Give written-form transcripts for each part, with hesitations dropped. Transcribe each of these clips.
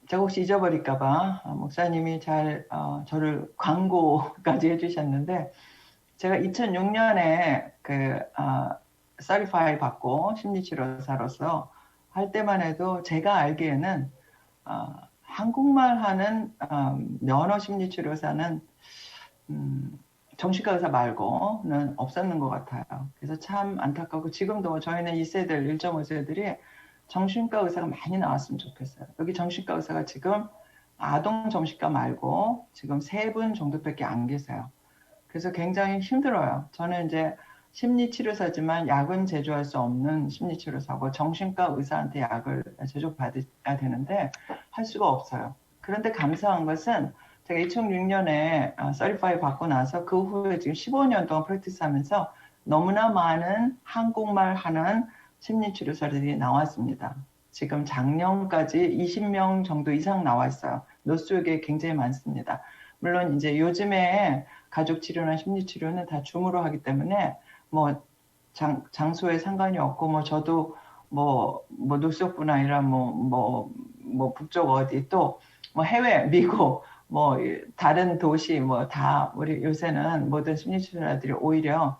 제가 혹시 잊어버릴까봐 목사님이 잘 저를 광고까지 해주셨는데 제가 2006년에 서티파이 받고 심리치료사로서 할 때만 해도 제가 알기에는 한국말 하는 면허 심리치료사는 정신과 의사 말고는 없었는 것 같아요. 그래서 참 안타깝고 지금도 저희는 2세들, 1.5세들이 정신과 의사가 많이 나왔으면 좋겠어요. 여기 정신과 의사가 지금 아동 정신과 말고 지금 3분 정도밖에 안 계세요. 그래서 굉장히 힘들어요. 저는 이제 심리치료사지만 약은 제조할 수 없는 심리치료사고 정신과 의사한테 약을 제조받아야 되는데 할 수가 없어요. 그런데 감사한 것은 제가 2006년에 서티파이 받고 나서 그 후에 지금 15년 동안 프랙티스 하면서 너무나 많은 한국말 하는 심리치료사들이 나왔습니다. 지금 작년까지 20명 정도 이상 나왔어요. 노스쪽에 굉장히 많습니다. 물론 이제 요즘에 가족 치료나 심리 치료는 다 줌으로 하기 때문에 뭐 장소에 상관이 없고 뭐 저도 뭐 노스쪽뿐 아니라 뭐 북쪽 어디 또 뭐 해외 미국 뭐 다른 도시 뭐 다 우리 요새는 모든 심리 치료자들이 오히려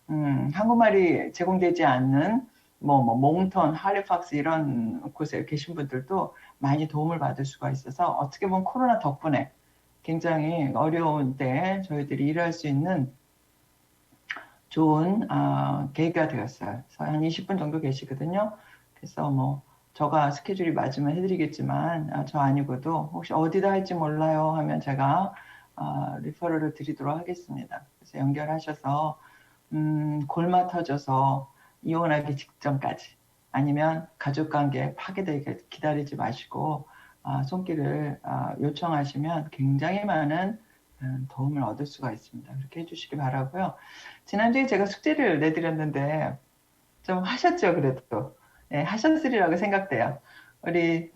한국말이 제공되지 않는 뭐 몽턴, 할리팍스 이런 곳에 계신 분들도 많이 도움을 받을 수가 있어서 어떻게 보면 코로나 덕분에 굉장히 어려운 때 저희들이 일할 수 있는 좋은 계기가 되었어요. 그래서 한 20분 정도 계시거든요. 그래서 뭐 저가 스케줄이 맞으면 해드리겠지만 저 아니고도 혹시 어디다 할지 몰라요 하면 제가 리퍼럴을 드리도록 하겠습니다. 그래서 연결하셔서 골마 터져서 이혼하기 직전까지 아니면 가족관계 파괴되게 기다리지 마시고 손길을 요청하시면 굉장히 많은 도움을 얻을 수가 있습니다. 그렇게 해주시기 바라고요. 지난주에 제가 숙제를 내드렸는데 좀 하셨죠, 그래도. 네, 하셨으리라고 생각돼요. 우리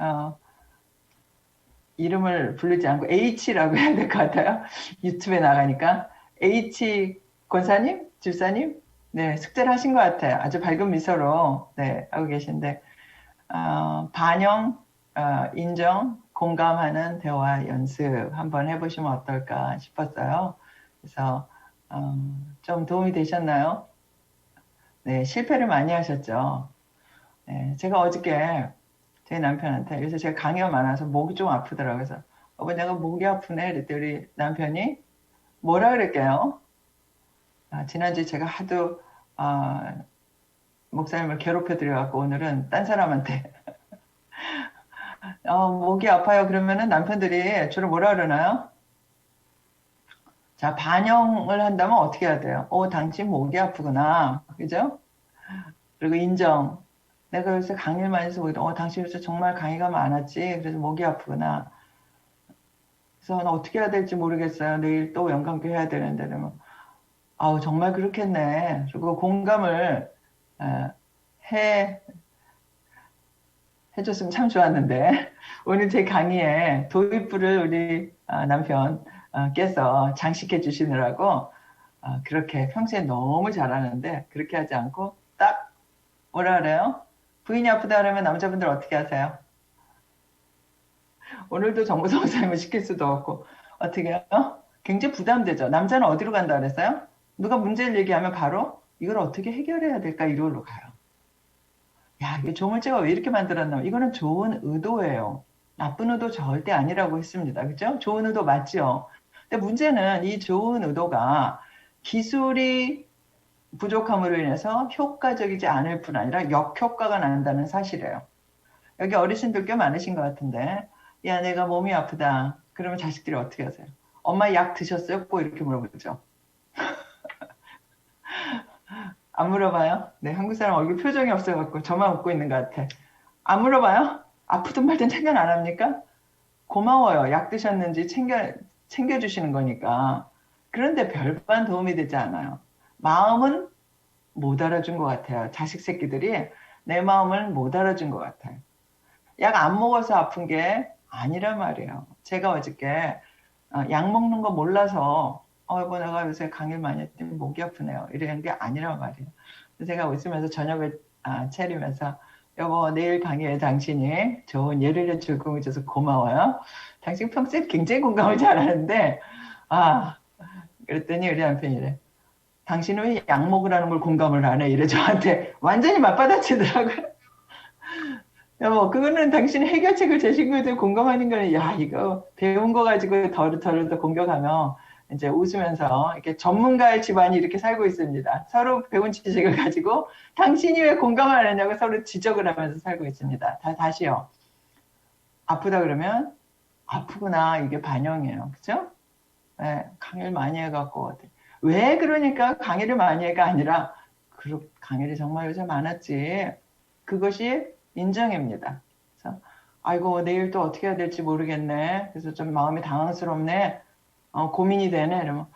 이름을 부르지 않고 H라고 해야 될 것 같아요. 유튜브에 나가니까 H 권사님, 집사님, 네, 숙제를 하신 것 같아요. 아주 밝은 미소로 네, 하고 계신데 반영, 인정, 공감하는 대화 연습 한번 해보시면 어떨까 싶었어요. 그래서 좀 도움이 되셨나요? 네, 실패를 많이 하셨죠. 네, 제가 어저께 제 남편한테 요새 제가 강요가 많아서 목이 좀 아프더라고요. 그래서 내가 목이 아프네. 그랬더니 우리 남편이 뭐라 그랬게요? 지난주에 제가 하도 목사님을 괴롭혀 드려갖고 오늘은 딴 사람한테 목이 아파요. 그러면은 남편들이 주로 뭐라 그러나요? 자, 반영을 한다면 어떻게 해야 돼요? 당신 목이 아프구나. 그죠? 그리고 인정. 내가 요새 강의를 많이 쓰고 있다. 당신 요새 정말 강의가 많았지. 그래서 목이 아프구나. 그래서 나 어떻게 해야 될지 모르겠어요. 내일 또 연강교 해야 되는데. 그러면, 정말 그렇겠네. 그리고 공감을 해, 해줬으면 참 좋았는데. 오늘 제 강의에 도입부를 우리 남편께서 장식해 주시느라고 그렇게 평소에 너무 잘하는데 그렇게 하지 않고 딱 뭐라 그래요? 부인이 아프다 그러면 남자분들 어떻게 하세요? 오늘도 정보성 목사님을 시킬 수도 없고 어떻게 해요? 굉장히 부담되죠. 남자는 어디로 간다 그랬어요? 누가 문제를 얘기하면 바로 이걸 어떻게 해결해야 될까 이리로 가요. 야, 이게 조물제가 왜 이렇게 만들었나? 이거는 좋은 의도예요. 나쁜 의도 절대 아니라고 했습니다. 그죠? 좋은 의도 맞죠? 근데 문제는 이 좋은 의도가 기술이 부족함으로 인해서 효과적이지 않을 뿐 아니라 역효과가 난다는 사실이에요. 여기 어르신들 꽤 많으신 것 같은데, 야, 내가 몸이 아프다. 그러면 자식들이 어떻게 하세요? 엄마 약 드셨어요? 꼭 이렇게 물어보죠. 안 물어봐요? 네, 한국 사람 얼굴 표정이 없어갖고 저만 웃고 있는 것 같아. 안 물어봐요? 아프든 말든 챙겨 안 합니까? 고마워요. 약 드셨는지 챙겨주시는 거니까. 그런데 별반 도움이 되지 않아요. 마음은 못 알아준 것 같아요. 자식 새끼들이 내 마음을 못 알아준 것 같아요. 약 안 먹어서 아픈 게 아니란 말이에요. 제가 어저께 약 먹는 거 몰라서 여보 내가 요새 강의를 많이 했더니 목이 아프네요. 이런 게 아니란 말이에요. 제가 웃으면서 저녁을 차리면서 여보, 내일 강의에 당신이 좋은 예를 제공해줘서 고마워요. 당신 평소에 굉장히 공감을 잘하는데, 아, 그랬더니 우리 남편이 이래. 당신은 왜 약 먹으라는 걸 공감을 안 해? 이래 저한테 완전히 맞받아치더라고요. 여보, 그거는 당신이 해결책을 제신 거에 대해 공감하는 거는, 야, 이거 배운 거 가지고 더 공격하면 이제 웃으면서 이렇게 전문가의 집안이 이렇게 살고 있습니다. 서로 배운 지식을 가지고 당신이 왜 공감을 안 하냐고 서로 지적을 하면서 살고 있습니다. 다시요. 아프다 그러면 아프구나. 이게 반영이에요. 그죠? 네, 강의를 많이 해갖고. 왜 그러니까 강의를 많이 해가 아니라, 강의를 정말 요새 많았지. 그것이 인정입니다. 그래서, 아이고, 내일 또 어떻게 해야 될지 모르겠네. 그래서 좀 마음이 당황스럽네. 고민이 되네. 이러면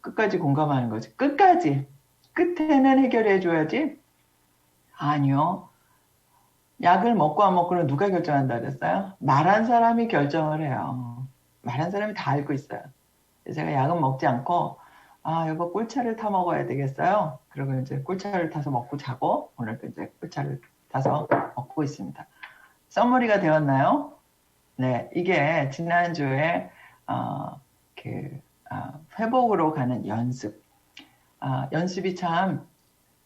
끝까지 공감하는 거지. 끝까지. 끝에는 해결해 줘야지. 아니요. 약을 먹고 안 먹고는 누가 결정한다 그랬어요? 말한 사람이 결정을 해요. 말한 사람이 다 알고 있어요. 제가 약은 먹지 않고, 아, 여보 꿀차를 타 먹어야 되겠어요. 그리고 이제 꿀차를 타서 먹고 자고, 오늘도 이제 꿀차를 타서 먹고 있습니다. 써머리가 되었나요? 네, 이게 지난주에, 회복으로 가는 연습. 연습이 참,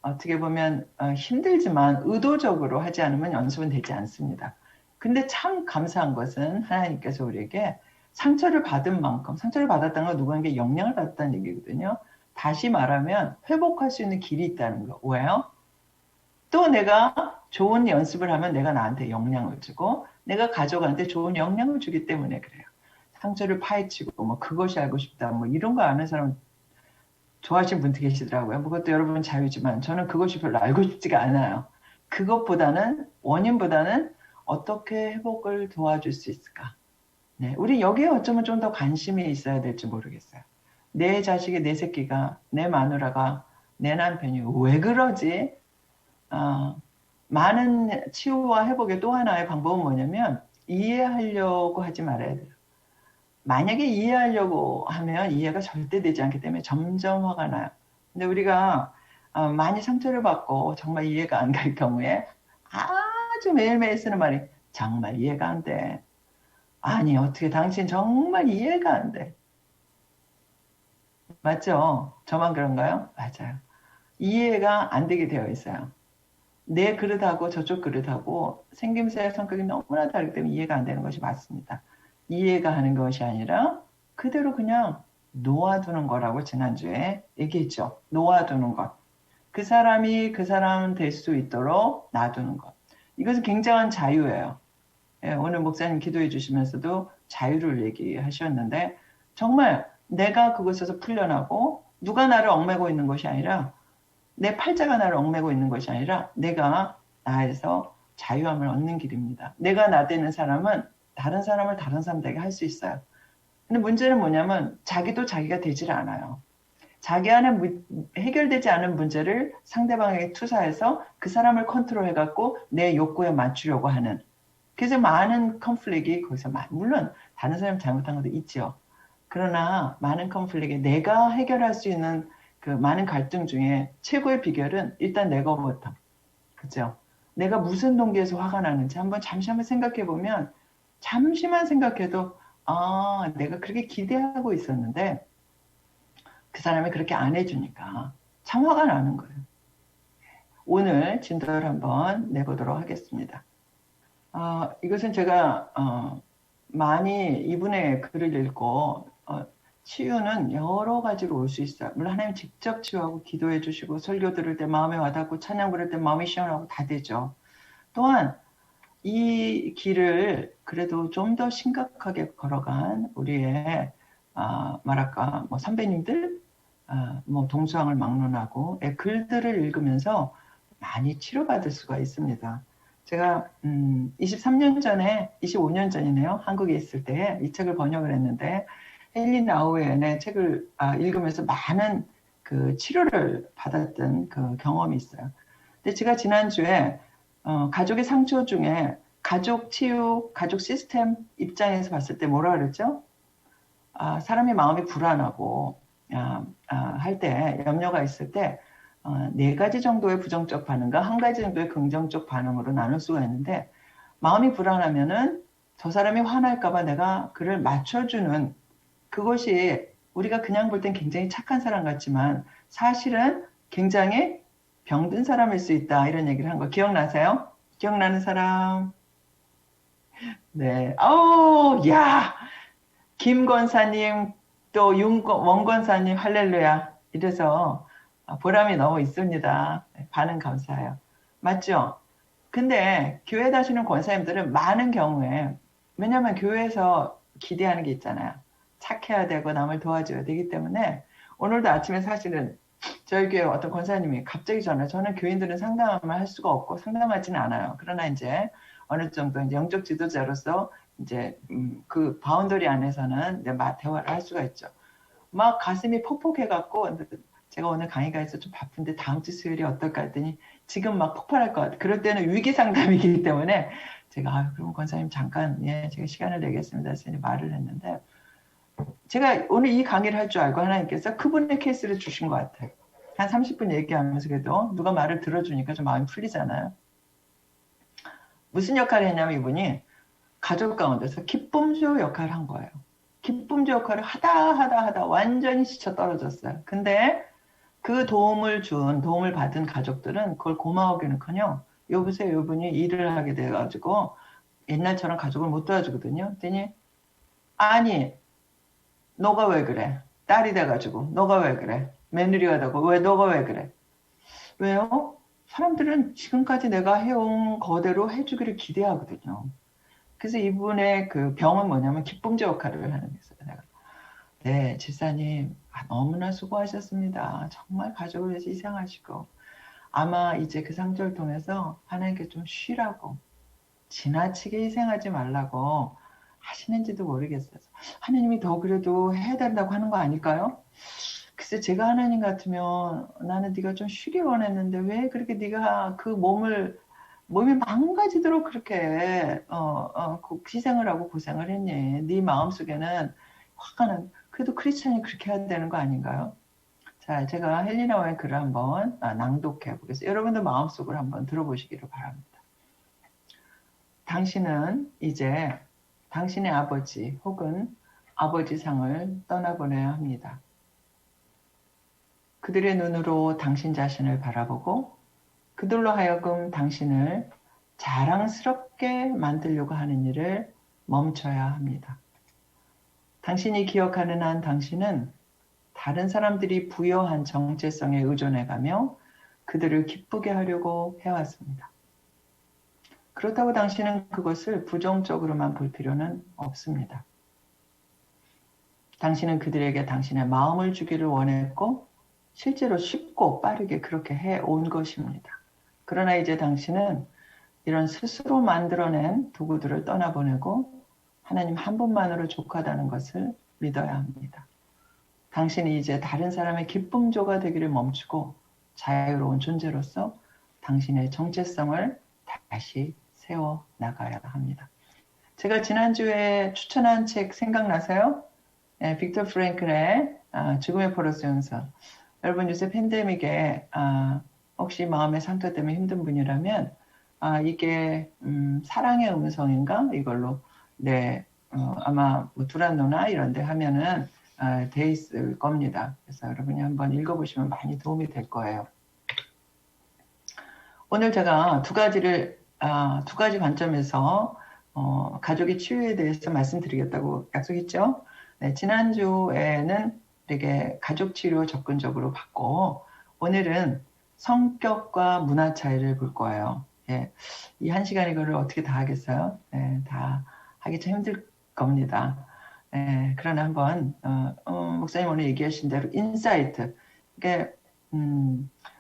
어떻게 보면 힘들지만 의도적으로 하지 않으면 연습은 되지 않습니다. 근데 참 감사한 것은 하나님께서 우리에게 상처를 받은 만큼, 상처를 받았다는 건 누구에게 영향을 받았다는 얘기거든요. 다시 말하면 회복할 수 있는 길이 있다는 거. 왜요? 또 내가 좋은 연습을 하면 내가 나한테 영향을 주고 내가 가족한테 좋은 영향을 주기 때문에 그래요. 상처를 파헤치고 뭐 그것이 알고 싶다 뭐 이런 거 아는 사람 좋아하시는 분도 계시더라고요. 그것도 여러분 자유지만 저는 그것이 별로 알고 싶지가 않아요. 그것보다는 원인보다는 어떻게 회복을 도와줄 수 있을까? 네, 우리 여기에 어쩌면 좀 더 관심이 있어야 될지 모르겠어요. 내 자식이, 내 새끼가, 내 마누라가, 내 남편이 왜 그러지? 많은 치유와 회복의 또 하나의 방법은 뭐냐면 이해하려고 하지 말아야 돼요. 만약에 이해하려고 하면 이해가 절대 되지 않기 때문에 점점 화가 나요. 근데 우리가 많이 상처를 받고 정말 이해가 안 갈 경우에 아주 매일매일 쓰는 말이 정말 이해가 안 돼. 아니 어떻게 당신 정말 이해가 안 돼. 맞죠? 저만 그런가요? 맞아요. 이해가 안 되게 되어 있어요. 내 그릇하고 저쪽 그릇하고 생김새 성격이 너무나 다르기 때문에 이해가 안 되는 것이 맞습니다. 이해가 하는 것이 아니라 그대로 그냥 놓아두는 거라고 지난주에 얘기했죠. 놓아두는 것. 그 사람이 그 사람 될 수 있도록 놔두는 것. 이것은 굉장한 자유예요. 예, 오늘 목사님 기도해 주시면서도 자유를 얘기하셨는데 정말 내가 그곳에서 풀려나고 누가 나를 얽매고 있는 것이 아니라 내 팔자가 나를 얽매고 있는 것이 아니라 내가 나에서 자유함을 얻는 길입니다. 내가 나되는 사람은 다른 사람을 다른 사람 되게 할 수 있어요. 근데 문제는 뭐냐면 자기도 자기가 되질 않아요. 자기 안에 해결되지 않은 문제를 상대방에게 투사해서 그 사람을 컨트롤해갖고 내 욕구에 맞추려고 하는 그래서 많은 컨플릭이 거기서 물론 다른 사람이 잘못한 것도 있죠. 그러나 많은 컨플릭에 내가 해결할 수 있는 그 많은 갈등 중에 최고의 비결은 일단 내가부터. 그죠? 내가 무슨 동기에서 화가 나는지 잠시 한번 생각해 보면 잠시만 생각해도 내가 그렇게 기대하고 있었는데 그 사람이 그렇게 안 해주니까 참 화가 나는 거예요. 오늘 진도를 한번 내보도록 하겠습니다. 이것은 제가 많이 이분의 글을 읽고 치유는 여러 가지로 올 수 있어요. 물론 하나님 직접 치유하고 기도해 주시고 설교 들을 때 마음에 와닿고 찬양 부를 때 마음이 시원하고 다 되죠. 또한 이 길을 그래도 좀 더 심각하게 걸어간 우리의 말할까 뭐 선배님들 뭐 동서양을 막론하고 글들을 읽으면서 많이 치료받을 수가 있습니다. 제가 23년 전에 25년 전이네요. 한국에 있을 때 이 책을 번역을 했는데 헨리 나우엔의 책을 읽으면서 많은 그 치료를 받았던 그 경험이 있어요. 근데 제가 지난주에 가족의 상처 중에 가족 치유, 가족 시스템 입장에서 봤을 때 뭐라 그랬죠? 사람이 마음이 불안하고 할 때 염려가 있을 때 네 가지 정도의 부정적 반응과 한 가지 정도의 긍정적 반응으로 나눌 수가 있는데, 마음이 불안하면은 저 사람이 화날까봐 내가 그를 맞춰주는, 그것이 우리가 그냥 볼 땐 굉장히 착한 사람 같지만 사실은 굉장히 병든 사람일 수 있다, 이런 얘기를 한 거 기억나세요? 기억나는 사람? 네. 야! 김 권사님, 또 원 권사님, 할렐루야. 이래서 보람이 너무 있습니다. 반응 감사해요. 맞죠? 근데 교회 다니시는 권사님들은 많은 경우에, 왜냐면 교회에서 기대하는 게 있잖아요. 착해야 되고 남을 도와줘야 되기 때문에, 오늘도 아침에 사실은 저희 교회 어떤 권사님이 갑자기 저는 교인들은 상담을 할 수가 없고 상담하지는 않아요. 그러나 이제 어느 정도 이제 영적 지도자로서 이제 그 바운더리 안에서는 대화를 할 수가 있죠. 막 가슴이 퍽퍽해갖고, 제가 오늘 강의가 있어 좀 바쁜데 다음 주 수요일이 어떨까 했더니 지금 막 폭발할 것 같아요. 그럴 때는 위기 상담이기 때문에 제가 그럼 권사님 잠깐 제가 시간을 내겠습니다 했더니 말을 했는데, 제가 오늘 이 강의를 할 줄 알고 하나님께서 그분의 케이스를 주신 것 같아요. 한 30분 얘기하면서 그래도 누가 말을 들어주니까 좀 마음이 풀리잖아요. 무슨 역할을 했냐면 이분이 가족 가운데서 기쁨주 역할을 한 거예요. 기쁨주 역할을 하다 완전히 지쳐 떨어졌어요. 근데 그 도움을 받은 가족들은 그걸 고마워하기는커녕 여보세요, 이분이 일을 하게 돼가지고 옛날처럼 가족을 못 도와주거든요. 그랬더니 아니 너가 왜 그래? 딸이 돼가지고 너가 왜 그래? 며느리가 되고 왜 너가 왜 그래? 왜요? 사람들은 지금까지 내가 해온 거대로 해주기를 기대하거든요. 그래서 이분의 그 병은 뭐냐면 기쁨제 역할을 하는 게 있어요. 내가. 네, 집사님 너무나 수고하셨습니다. 정말 가족을 위해서 희생하시고 아마 이제 그 상조를 통해서 하나님께 좀 쉬라고, 지나치게 희생하지 말라고 하시는지도 모르겠어요. 하나님이 더 그래도 해야 된다고 하는 거 아닐까요? 글쎄 제가 하나님 같으면 나는 네가 좀 쉬길 원했는데 왜 그렇게 네가 그 몸이 망가지도록 그렇게 희생을 하고 고생을 했니? 네 마음속에는 화가 난, 그래도 크리스찬이 그렇게 해야 되는 거 아닌가요? 자, 제가 헬리나 와의 글을 한번 낭독해 보겠습니다. 여러분들 마음속으로 한번 들어보시기를 바랍니다. 당신은 이제 당신의 아버지 혹은 아버지 상을 떠나보내야 합니다. 그들의 눈으로 당신 자신을 바라보고 그들로 하여금 당신을 자랑스럽게 만들려고 하는 일을 멈춰야 합니다. 당신이 기억하는 한 당신은 다른 사람들이 부여한 정체성에 의존해가며 그들을 기쁘게 하려고 해왔습니다. 그렇다고 당신은 그것을 부정적으로만 볼 필요는 없습니다. 당신은 그들에게 당신의 마음을 주기를 원했고 실제로 쉽고 빠르게 그렇게 해온 것입니다. 그러나 이제 당신은 이런 스스로 만들어낸 도구들을 떠나보내고 하나님 한 분만으로 족하다는 것을 믿어야 합니다. 당신이 이제 다른 사람의 기쁨조가 되기를 멈추고 자유로운 존재로서 당신의 정체성을 다시 세워나가야 합니다. 제가 지난주에 추천한 책 생각나세요? 네, 빅터 프랭클의 죽음의 포로스 연설. 여러분 요새 팬데믹에 혹시 마음의 상처 때문에 힘든 분이라면 이게 사랑의 음성인가? 이걸로 아마 뭐 두란노나 이런 데 하면은 돼 있을 겁니다. 그래서 여러분이 한번 읽어보시면 많이 도움이 될 거예요. 오늘 제가 두 가지 관점에서 가족의 치유에 대해서 말씀드리겠다고 약속했죠. 네, 지난주에는 되게 가족 치료 접근적으로 봤고 오늘은 성격과 문화 차이를 볼 거예요. 예, 이 한 시간 이거를 어떻게 다 하겠어요? 예, 다 하기 참 힘들 겁니다. 예, 그러나 한번 목사님 오늘 얘기하신 대로 인사이트, 그러니까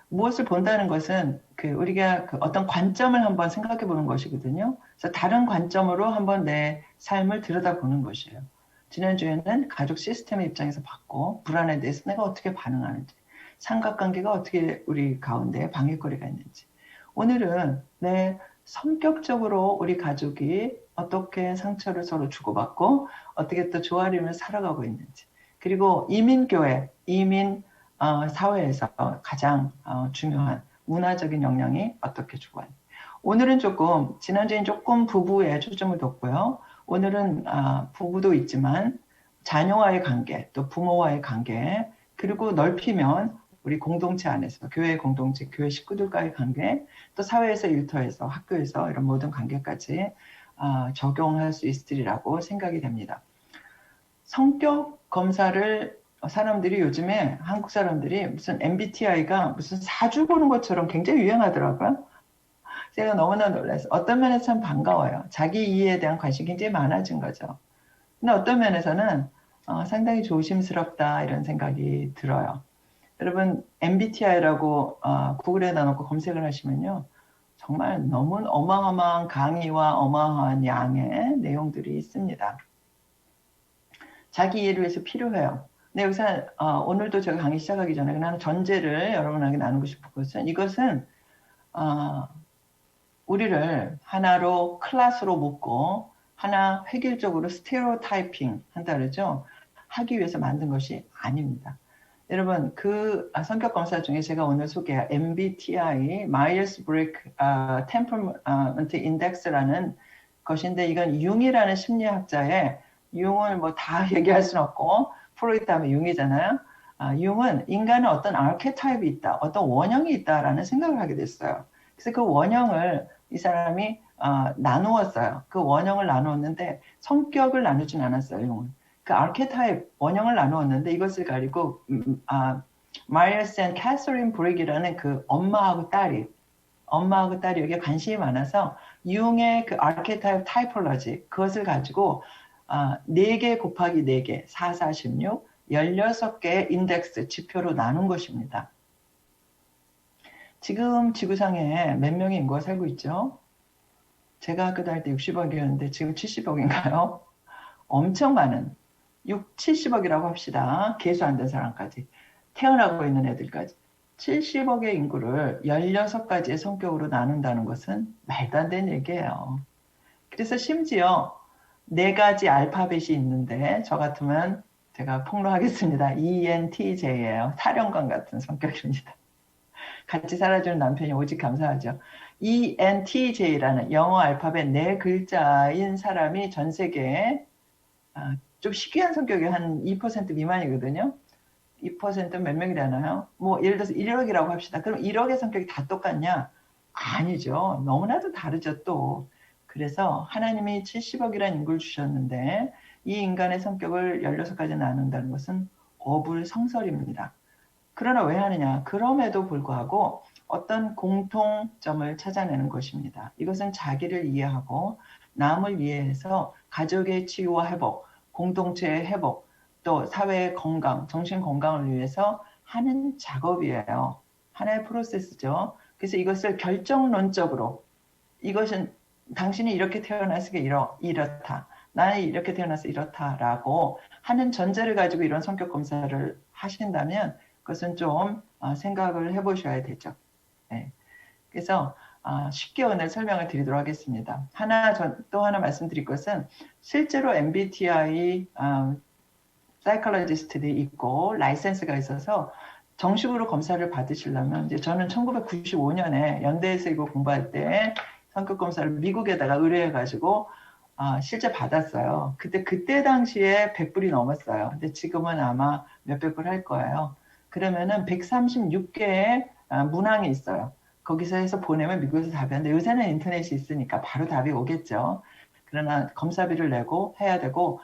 무엇을 본다는 것은 우리가 어떤 관점을 한번 생각해 보는 것이거든요. 그래서 다른 관점으로 한번 내 삶을 들여다보는 것이에요. 지난주에는 가족 시스템의 입장에서 봤고 불안에 대해서 내가 어떻게 반응하는지, 삼각관계가 어떻게 우리 가운데 방해거리가 있는지, 오늘은 내 성격적으로 우리 가족이 어떻게 상처를 서로 주고받고 어떻게 또 조화림을 살아가고 있는지, 그리고 이민교회, 사회에서 가장 중요한 문화적인 역량이 어떻게 주고 있는지. 오늘은 조금 지난주엔 조금 부부에 초점을 뒀고요. 오늘은 부부도 있지만 자녀와의 관계, 또 부모와의 관계, 그리고 넓히면 우리 공동체 안에서 교회 공동체, 교회 식구들과의 관계, 또 사회에서 일터에서 학교에서 이런 모든 관계까지 적용할 수 있으리라고 생각이 됩니다. 성격 검사를 사람들이 요즘에 한국 사람들이 무슨 MBTI가 무슨 사주 보는 것처럼 굉장히 유행하더라고요. 제가 너무나 놀라서 어떤 면에서 참 반가워요. 자기 이해에 대한 관심이 굉장히 많아진 거죠. 근데 어떤 면에서는 상당히 조심스럽다 이런 생각이 들어요. 여러분 MBTI라고 구글에다 놓고 검색을 하시면요. 정말 너무 어마어마한 강의와 어마어마한 양의 내용들이 있습니다. 자기 이해를 위해서 필요해요. 근데 여기서 오늘도 제가 강의 시작하기 전에 그냥 전제를 여러분에게 나누고 싶은 것은 이것은 우리를 하나로 클래스로 묶고 하나 획일적으로 스테레오타이핑 한다 그러죠. 하기 위해서 만든 것이 아닙니다. 여러분 그 성격 검사 중에 제가 오늘 소개할 MBTI 마이어스-브릭 템퍼먼트 인덱스라는 것인데 이건 융이라는 심리학자의 융을 뭐 다 얘기할 수는 없고 프로이트 하면 융이잖아요. 융은 인간은 어떤 아르케타입이 있다, 어떤 원형이 있다라는 생각을 하게 됐어요. 그래서 그 원형을 이 사람이 나누었어요. 그 원형을 나누었는데 성격을 나누진 않았어요. 융은. 그 아르케타입 원형을 나누었는데 이것을 가지고 마이어스 앤 캐서린 브릭이라는 그 엄마하고 딸이 여기에 관심이 많아서 융의 그 아르케타입 타이폴로지 그것을 가지고 4개 곱하기 4개 4, 4, 16 16개의 인덱스 지표로 나눈 것입니다. 지금 지구상에 몇 명의 인구가 살고 있죠? 제가 학교 다닐 때 60억이었는데 지금 70억인가요? 엄청 많은 70억이라고 합시다. 계수 안 된 사람까지 태어나고 있는 애들까지 70억의 인구를 16가지의 성격으로 나눈다는 것은 말도 안 되는 얘기예요. 그래서 심지어 4가지 알파벳이 있는데 저 같으면 제가 폭로하겠습니다. ENTJ예요. 사령관 같은 성격입니다. 같이 살아주는 남편이 오직 감사하죠. ENTJ라는 영어 알파벳 4글자인 사람이 전 세계에 좀 희귀한 성격이 한 2% 미만이거든요. 2%는 몇 명이 되나요? 뭐 예를 들어서 1억이라고 합시다. 그럼 1억의 성격이 다 똑같냐? 아니죠. 너무나도 다르죠 또. 그래서 하나님이 70억이라는 인구를 주셨는데 이 인간의 성격을 16가지 나눈다는 것은 어불성설입니다. 그러나 왜 하느냐? 그럼에도 불구하고 어떤 공통점을 찾아내는 것입니다. 이것은 자기를 이해하고 남을 이해해서 가족의 치유와 회복, 공동체의 회복, 또 사회의 건강, 정신 건강을 위해서 하는 작업이에요. 하나의 프로세스죠. 그래서 이것을 결정론적으로 이것은 당신이 이렇게 태어났으니까 이렇다. 나는 이렇게 태어나서 이렇다라고 하는 전제를 가지고 이런 성격 검사를 하신다면 그것은 좀 생각을 해보셔야 되죠. 네. 그래서 쉽게 오늘 설명을 드리도록 하겠습니다. 또 하나 말씀드릴 것은 실제로 MBTI 사이콜로지스트들이 있고 라이센스가 있어서 정식으로 검사를 받으시려면 이제 저는 1995년에 연대에서 이거 공부할 때 성격 검사를 미국에다가 의뢰해가지고 실제 받았어요. 그때 당시에 100불이 넘었어요. 근데 지금은 아마 몇백 불 할 거예요. 그러면은 136개의 문항이 있어요. 거기서 해서 보내면 미국에서 답이 하는데 요새는 인터넷이 있으니까 바로 답이 오겠죠. 그러나 검사비를 내고 해야 되고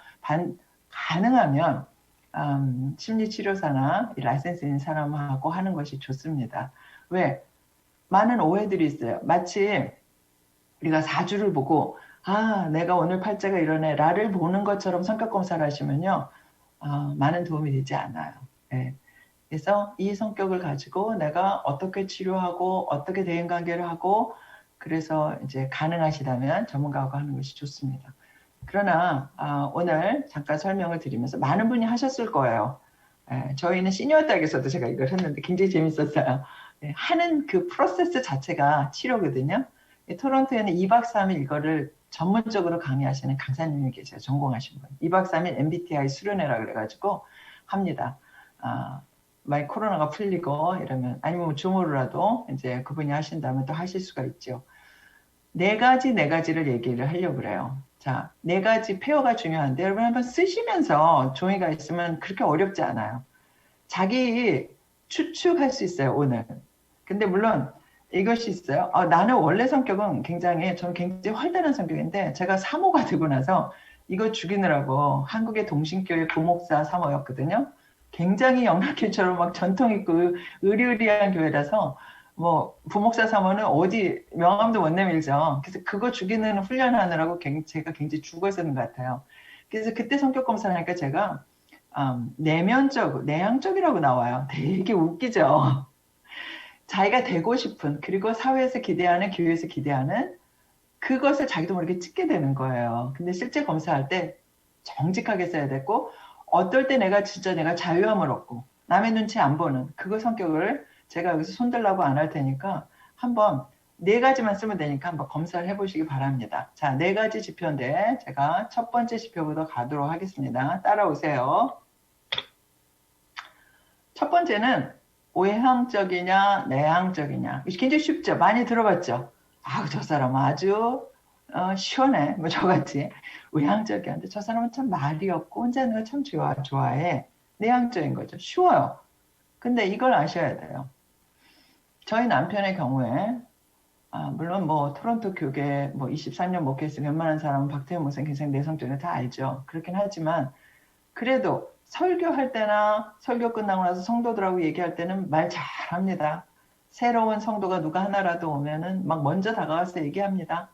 가능하면 심리치료사나 라이센스 있는 사람하고 하는 것이 좋습니다. 왜? 많은 오해들이 있어요. 마치 우리가 사주를 보고 내가 오늘 팔자가 이러네 라를 보는 것처럼 성격 검사를 하시면요. 많은 도움이 되지 않아요. 네. 그래서 이 성격을 가지고 내가 어떻게 치료하고 어떻게 대인관계를 하고 그래서 이제 가능하시다면 전문가하고 하는 것이 좋습니다. 그러나 오늘 잠깐 설명을 드리면서 많은 분이 하셨을 거예요. 저희는 시니어 대학에서도 제가 이걸 했는데 굉장히 재밌었어요. 하는 그 프로세스 자체가 치료거든요. 토론토에는 2박 3일 이거를 전문적으로 강의하시는 강사님이 계세요. 전공하신 분. 2박 3일 MBTI 수련회라 그래가지고 합니다. 만약 코로나가 풀리고 이러면 아니면 뭐 줌으로라도 이제 그분이 하신다면 또 하실 수가 있죠. 네 가지를 얘기를 하려고 그래요. 자, 네 가지 페어가 중요한데 여러분 한번 쓰시면서 종이가 있으면 그렇게 어렵지 않아요. 자기 추측할 수 있어요, 오늘. 근데 물론 이것이 있어요. 나는 원래 성격은 저는 굉장히 활달한 성격인데 제가 사모가 되고 나서 이거 죽이느라고 한국의 동신교회 부목사 사모였거든요. 굉장히 영락교처럼 막 전통 있고 의리의리한 교회라서 뭐 부목사 사모는 어디 명함도 못 내밀죠. 그래서 그거 죽이는 훈련하느라고 제가 굉장히 죽어 있었는 것 같아요. 그래서 그때 성격 검사를 하니까 제가 내향적이라고 나와요. 되게 웃기죠. 자기가 되고 싶은 그리고 사회에서 기대하는 교회에서 기대하는 그것을 자기도 모르게 찍게 되는 거예요. 근데 실제 검사할 때 정직하게 써야 되고 어떨 때 내가 자유함을 얻고 남의 눈치 안 보는 그거 성격을 제가 여기서 손들라고 안 할 테니까 한번 네 가지만 쓰면 되니까 한번 검사를 해보시기 바랍니다. 자, 네 가지 지표인데 제가 첫 번째 지표부터 가도록 하겠습니다. 따라오세요. 첫 번째는 외향적이냐 내향적이냐. 굉장히 쉽죠. 많이 들어봤죠. 저 사람 아주 시원해. 뭐 저같이 외향적이한데 저 사람은 참 말이 없고 혼자 있는 걸 참 좋아해. 내향적인 거죠. 쉬워요. 근데 이걸 아셔야 돼요. 저희 남편의 경우에 물론 뭐 토론토 교계 뭐 24년 목회했으면 웬만한 사람은 박태현 목사님 굉장히 내성적인 다 알죠. 그렇긴 하지만 그래도 설교할 때나 설교 끝나고 나서 성도들하고 얘기할 때는 말 잘합니다. 새로운 성도가 누가 하나라도 오면은 막 먼저 다가가서 얘기합니다.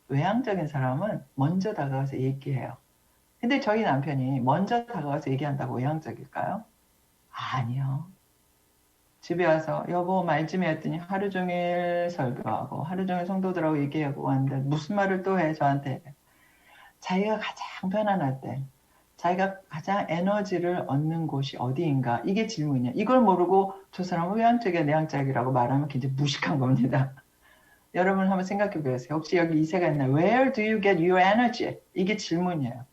외향적인 사람은 먼저 다가가서 얘기해요. 근데 저희 남편이 먼저 다가가서 얘기한다고 외향적일까요? 아니요. 집에 와서 여보 말 좀 해 했더니 하루 종일 설교하고 하루 종일 성도들하고 얘기하고 왔는데 무슨 말을 또 해 저한테. 자기가 가장 편안할 때 자기가 가장 에너지를 얻는 곳이 어디인가 이게 질문이야. 이걸 모르고 저 사람은 외향적이야 내향적이라고 말하면 굉장히 무식한 겁니다. 여러분 한번 생각해 보세요. 혹시 여기 이세가 있나요? Where do you get your energy? 이게 질문이에요.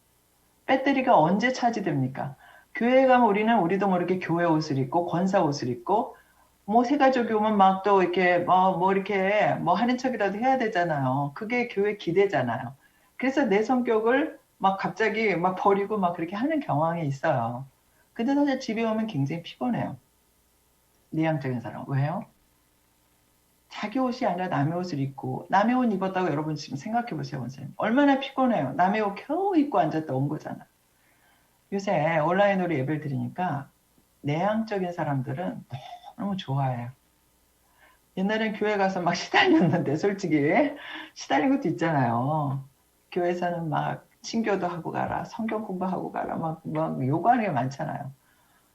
배터리가 언제 차지됩니까? 교회 가면 우리도 모르게 교회 옷을 입고 권사 옷을 입고 뭐 새가족이 오면 막 또 이렇게 이렇게 하는 척이라도 해야 되잖아요. 그게 교회 기대잖아요. 그래서 내 성격을 막 갑자기 막 버리고 막 그렇게 하는 경향이 있어요. 근데 사실 집에 오면 굉장히 피곤해요. 내향적인 사람. 왜요? 자기 옷이 아니라 남의 옷을 입고 남의 옷 입었다고 여러분 지금 생각해 보세요, 원생님. 얼마나 피곤해요. 남의 옷 겨우 입고 앉았다 온 거잖아. 요새 온라인으로 예배를 드리니까 내향적인 사람들은 너무 좋아해요. 옛날엔 교회 가서 막 시달렸는데 솔직히 시달린 것도 있잖아요. 교회에서는 막 신교도 하고 가라, 성경 공부하고 가라, 막 요구하는 게 많잖아요.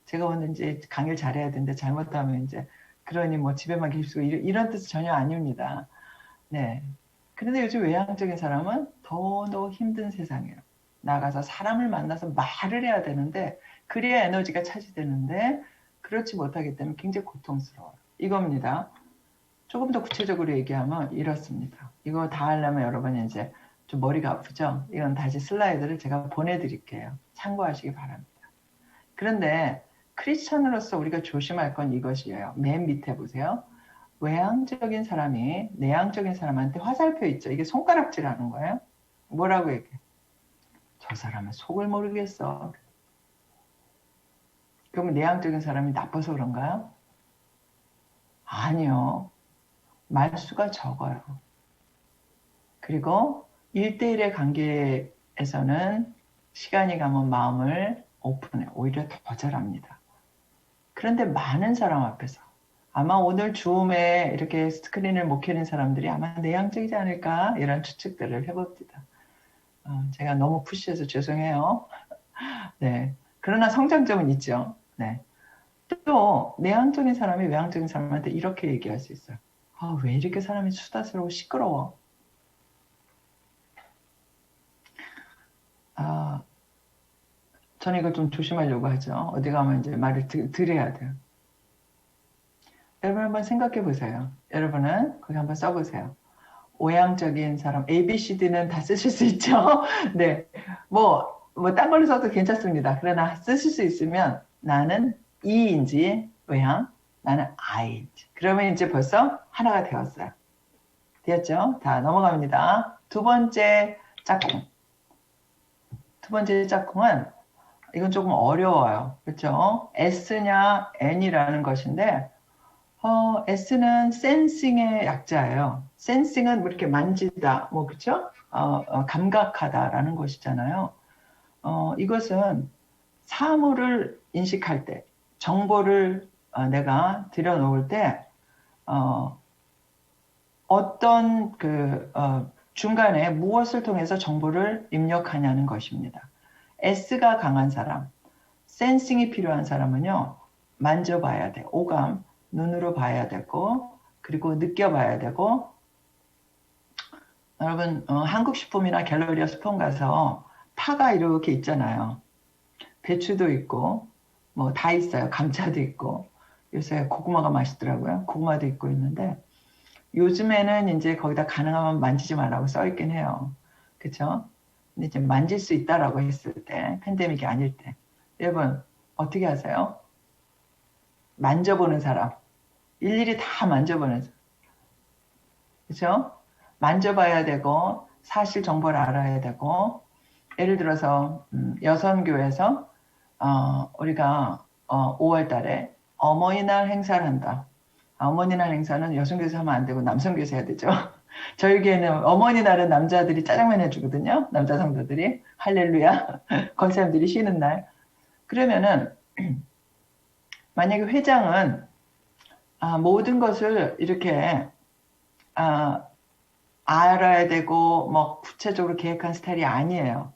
제가 오늘 이제 강의를 잘해야 되는데 잘못하면 이제 그러니 뭐 집에만 계시고 이런 뜻은 전혀 아닙니다. 네. 그런데 요즘 외향적인 사람은 더 힘든 세상이에요. 나가서 사람을 만나서 말을 해야 되는데 그래야 에너지가 차지되는데 그렇지 못하기 때문에 굉장히 고통스러워요. 이겁니다. 조금 더 구체적으로 얘기하면 이렇습니다. 이거 다 하려면 여러분이 이제 좀 머리가 아프죠? 이건 다시 슬라이드를 제가 보내드릴게요. 참고하시기 바랍니다. 그런데 크리스천으로서 우리가 조심할 건 이것이에요. 맨 밑에 보세요. 외향적인 사람이 내향적인 사람한테 화살표 있죠. 이게 손가락질하는 거예요. 뭐라고 얘기해? 저 사람은 속을 모르겠어. 그러면 내향적인 사람이 나빠서 그런가요? 아니요. 말수가 적어요. 그리고 1대1의 관계에서는 시간이 가면 마음을 오픈해. 오히려 더 잘합니다. 그런데 많은 사람 앞에서 아마 오늘 줌에 이렇게 스크린을 못 켜는 사람들이 아마 내향적이지 않을까 이런 추측들을 해봅니다. 제가 너무 푸시해서 죄송해요. 네. 그러나 성장점은 있죠. 네. 또 내향적인 사람이 외향적인 사람한테 이렇게 얘기할 수 있어요. 왜 이렇게 사람이 수다스러워 시끄러워? 저는 이걸 좀 조심하려고 하죠. 어디 가면 이제 말을 드려야 돼요. 여러분 한번 생각해 보세요. 여러분은 거기 한번 써보세요. 외향적인 사람, A, B, C, D는 다 쓰실 수 있죠? 네. 딴 걸로 써도 괜찮습니다. 그러나 쓰실 수 있으면 나는 E인지 외향, 나는 I인지. 그러면 이제 벌써 하나가 되었어요. 되었죠? 다 넘어갑니다. 두 번째 짝꿍. 두 번째 짝꿍은 이건 조금 어려워요. 그렇죠? S냐 N이라는 것인데 S는 센싱의 약자예요. 센싱은 뭐 이렇게 만지다, 뭐 그렇죠? 감각하다라는 것이잖아요. 이것은 사물을 인식할 때, 정보를 내가 들여놓을 때 어떤 중간에 무엇을 통해서 정보를 입력하냐는 것입니다. S가 강한 사람, 센싱이 필요한 사람은요, 만져봐야 돼. 오감, 눈으로 봐야 되고, 그리고 느껴봐야 되고, 여러분, 한국식품이나 갤러리아 스폰 가서 파가 이렇게 있잖아요. 배추도 있고, 뭐 다 있어요. 감자도 있고, 요새 고구마가 맛있더라고요. 고구마도 있고 있는데, 요즘에는 이제 거기다 가능하면 만지지 말라고 써 있긴 해요. 그쵸? 근데 이제 만질 수 있다라고 했을 때, 팬데믹이 아닐 때. 여러분, 어떻게 하세요? 만져보는 사람. 일일이 다 만져보는 사람. 그쵸? 만져봐야 되고, 사실 정보를 알아야 되고, 예를 들어서, 여성교에서, 우리가, 5월 달에 어머니날 행사를 한다. 어머니날 행사는 여성교에서 하면 안 되고 남성교에서 해야 되죠. 저희 교회는 어머니날은 남자들이 짜장면 해주거든요. 남자 성도들이. 할렐루야. 권사님들이 쉬는 날. 그러면은, 만약에 회장은, 모든 것을 이렇게, 알아야 되고, 뭐, 구체적으로 계획한 스타일이 아니에요.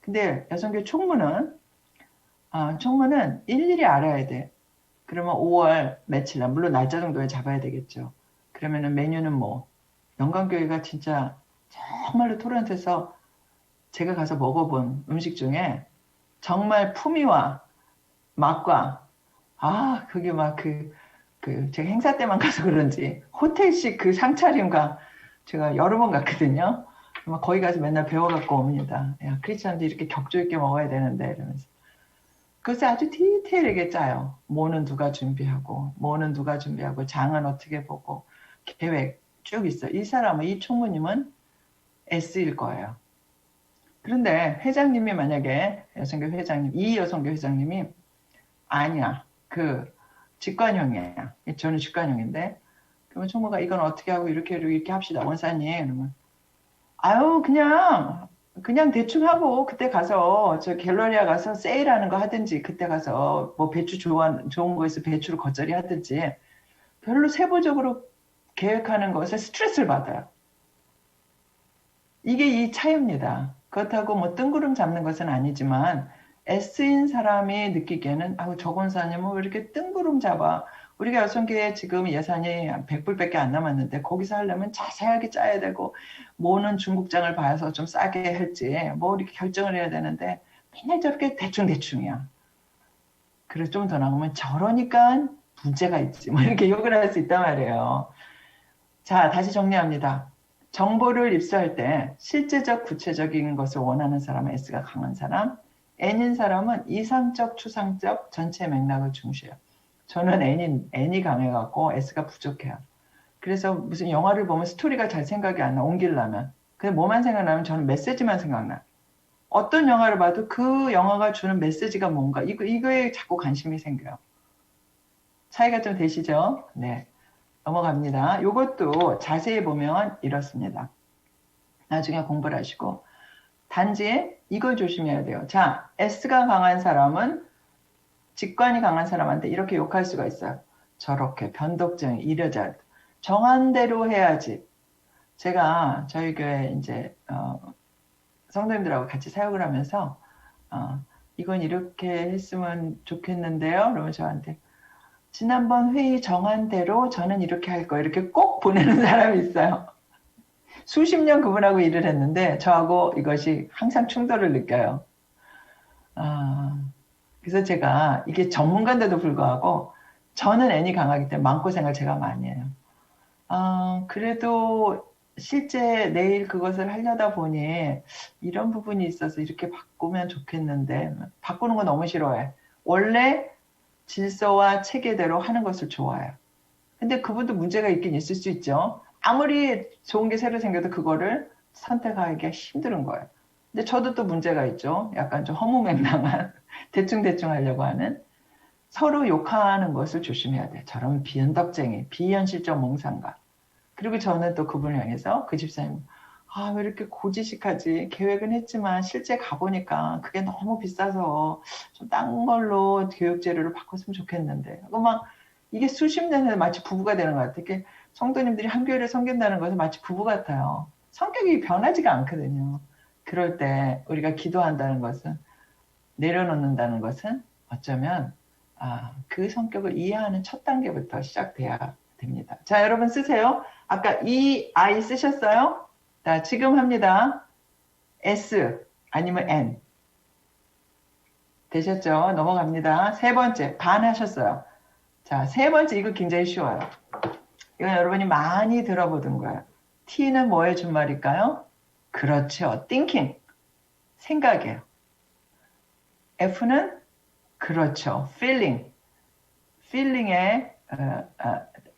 근데 여성교회 총무는 일일이 알아야 돼. 그러면 5월 며칠 날, 물론 날짜 정도에 잡아야 되겠죠. 그러면은 메뉴는 뭐, 영광교회가 진짜 정말로 토론토에서 제가 가서 먹어본 음식 중에 정말 품위와 맛과, 그게 막 제가 행사 때만 가서 그런지 호텔식 그 상차림과 제가 여러 번 갔거든요. 거기 가서 맨날 배워갖고 옵니다. 야, 크리스찬도 이렇게 격조 있게 먹어야 되는데, 이러면서. 그것을 아주 디테일하게 짜요. 뭐는 누가 준비하고, 장은 어떻게 보고, 계획 쭉 있어. 이 총무님은 S일 거예요. 그런데 회장님이 만약에, 이 여성교 회장님이, 아니야. 직관형이야. 저는 직관형인데, 그러면 총무가 이건 어떻게 하고 이렇게 합시다. 원사님. 그러면, 그냥 대충 하고 그때 가서 저 갤러리아 가서 세일하는 거 하든지 그때 가서 뭐 배추 좋은 거 있어 배추를 겉절이 하든지 별로 세부적으로 계획하는 것에 스트레스를 받아요. 이게 이 차이입니다. 그렇다고 뭐 뜬구름 잡는 것은 아니지만 S인 사람이 느끼기에는 저 권사님은 왜 이렇게 뜬구름 잡아. 우리가 여성교회 지금 예산이 100불밖에 안 남았는데 거기서 하려면 자세하게 짜야 되고 뭐는 중국장을 봐서 좀 싸게 할지 뭐 이렇게 결정을 해야 되는데 맨날 저렇게 대충이야. 그래서 좀 더 나오면 저러니까 문제가 있지. 뭐 이렇게 욕을 할 수 있단 말이에요. 자, 다시 정리합니다. 정보를 입수할 때 실제적 구체적인 것을 원하는 사람은 S가 강한 사람, N인 사람은 이상적 추상적 전체 맥락을 중시해요. 저는 N이 강해갖고 S가 부족해요. 그래서 무슨 영화를 보면 스토리가 잘 생각이 안 나, 옮기려면. 근데 뭐만 생각나면 저는 메시지만 생각나. 어떤 영화를 봐도 그 영화가 주는 메시지가 뭔가, 이거에 자꾸 관심이 생겨요. 차이가 좀 되시죠? 네. 넘어갑니다. 이것도 자세히 보면 이렇습니다. 나중에 공부를 하시고. 단지 이걸 조심해야 돼요. 자, S가 강한 사람은 직관이 강한 사람한테 이렇게 욕할 수가 있어요. 저렇게 변덕쟁이 이러자. 정한 대로 해야지. 제가 저희 교회 이제 성도님들하고 같이 사역을 하면서 이건 이렇게 했으면 좋겠는데요. 그러면 저한테 지난번 회의 정한 대로 저는 이렇게 할 거예요. 이렇게 꼭 보내는 사람이 있어요. 수십 년 그분하고 일을 했는데 저하고 이것이 항상 충돌을 느껴요. 그래서 제가 이게 전문가인데도 불구하고 저는 N이 강하기 때문에 마음고생을 제가 많이 해요. 그래도 실제 내일 그것을 하려다 보니 이런 부분이 있어서 이렇게 바꾸면 좋겠는데 바꾸는 거 너무 싫어해. 원래 질서와 체계대로 하는 것을 좋아해요. 근데 그분도 문제가 있긴 있을 수 있죠. 아무리 좋은 게 새로 생겨도 그거를 선택하기가 힘든 거예요. 근데 저도 또 문제가 있죠. 약간 좀 허무맹랑한 대충대충 하려고 하는 서로 욕하는 것을 조심해야 돼. 저런 비언덕쟁이, 비현실적 몽상가. 그리고 저는 또 그분을 향해서 그 집사님, 아, 왜 이렇게 고지식하지? 계획은 했지만 실제 가보니까 그게 너무 비싸서 좀 딴 걸로 교육 재료를 바꿨으면 좋겠는데. 그거 막 이게 수십 년에 마치 부부가 되는 것 같아요. 이렇게 성도님들이 한 교회를 섬긴다는 것은 마치 부부 같아요. 성격이 변하지가 않거든요. 그럴 때 우리가 기도한다는 것은, 내려놓는다는 것은 어쩌면 그 성격을 이해하는 첫 단계부터 시작돼야 됩니다. 자, 여러분 쓰세요. 아까 이 I 쓰셨어요? 자, 지금 합니다. S 아니면 N. 되셨죠? 넘어갑니다. 세 번째, 반 하셨어요. 자, 세 번째, 이거 굉장히 쉬워요. 이건 여러분이 많이 들어보던 거예요. T는 뭐의 준말일까요? 그렇죠. thinking. 생각이에요. F는 그렇죠. feeling. feeling의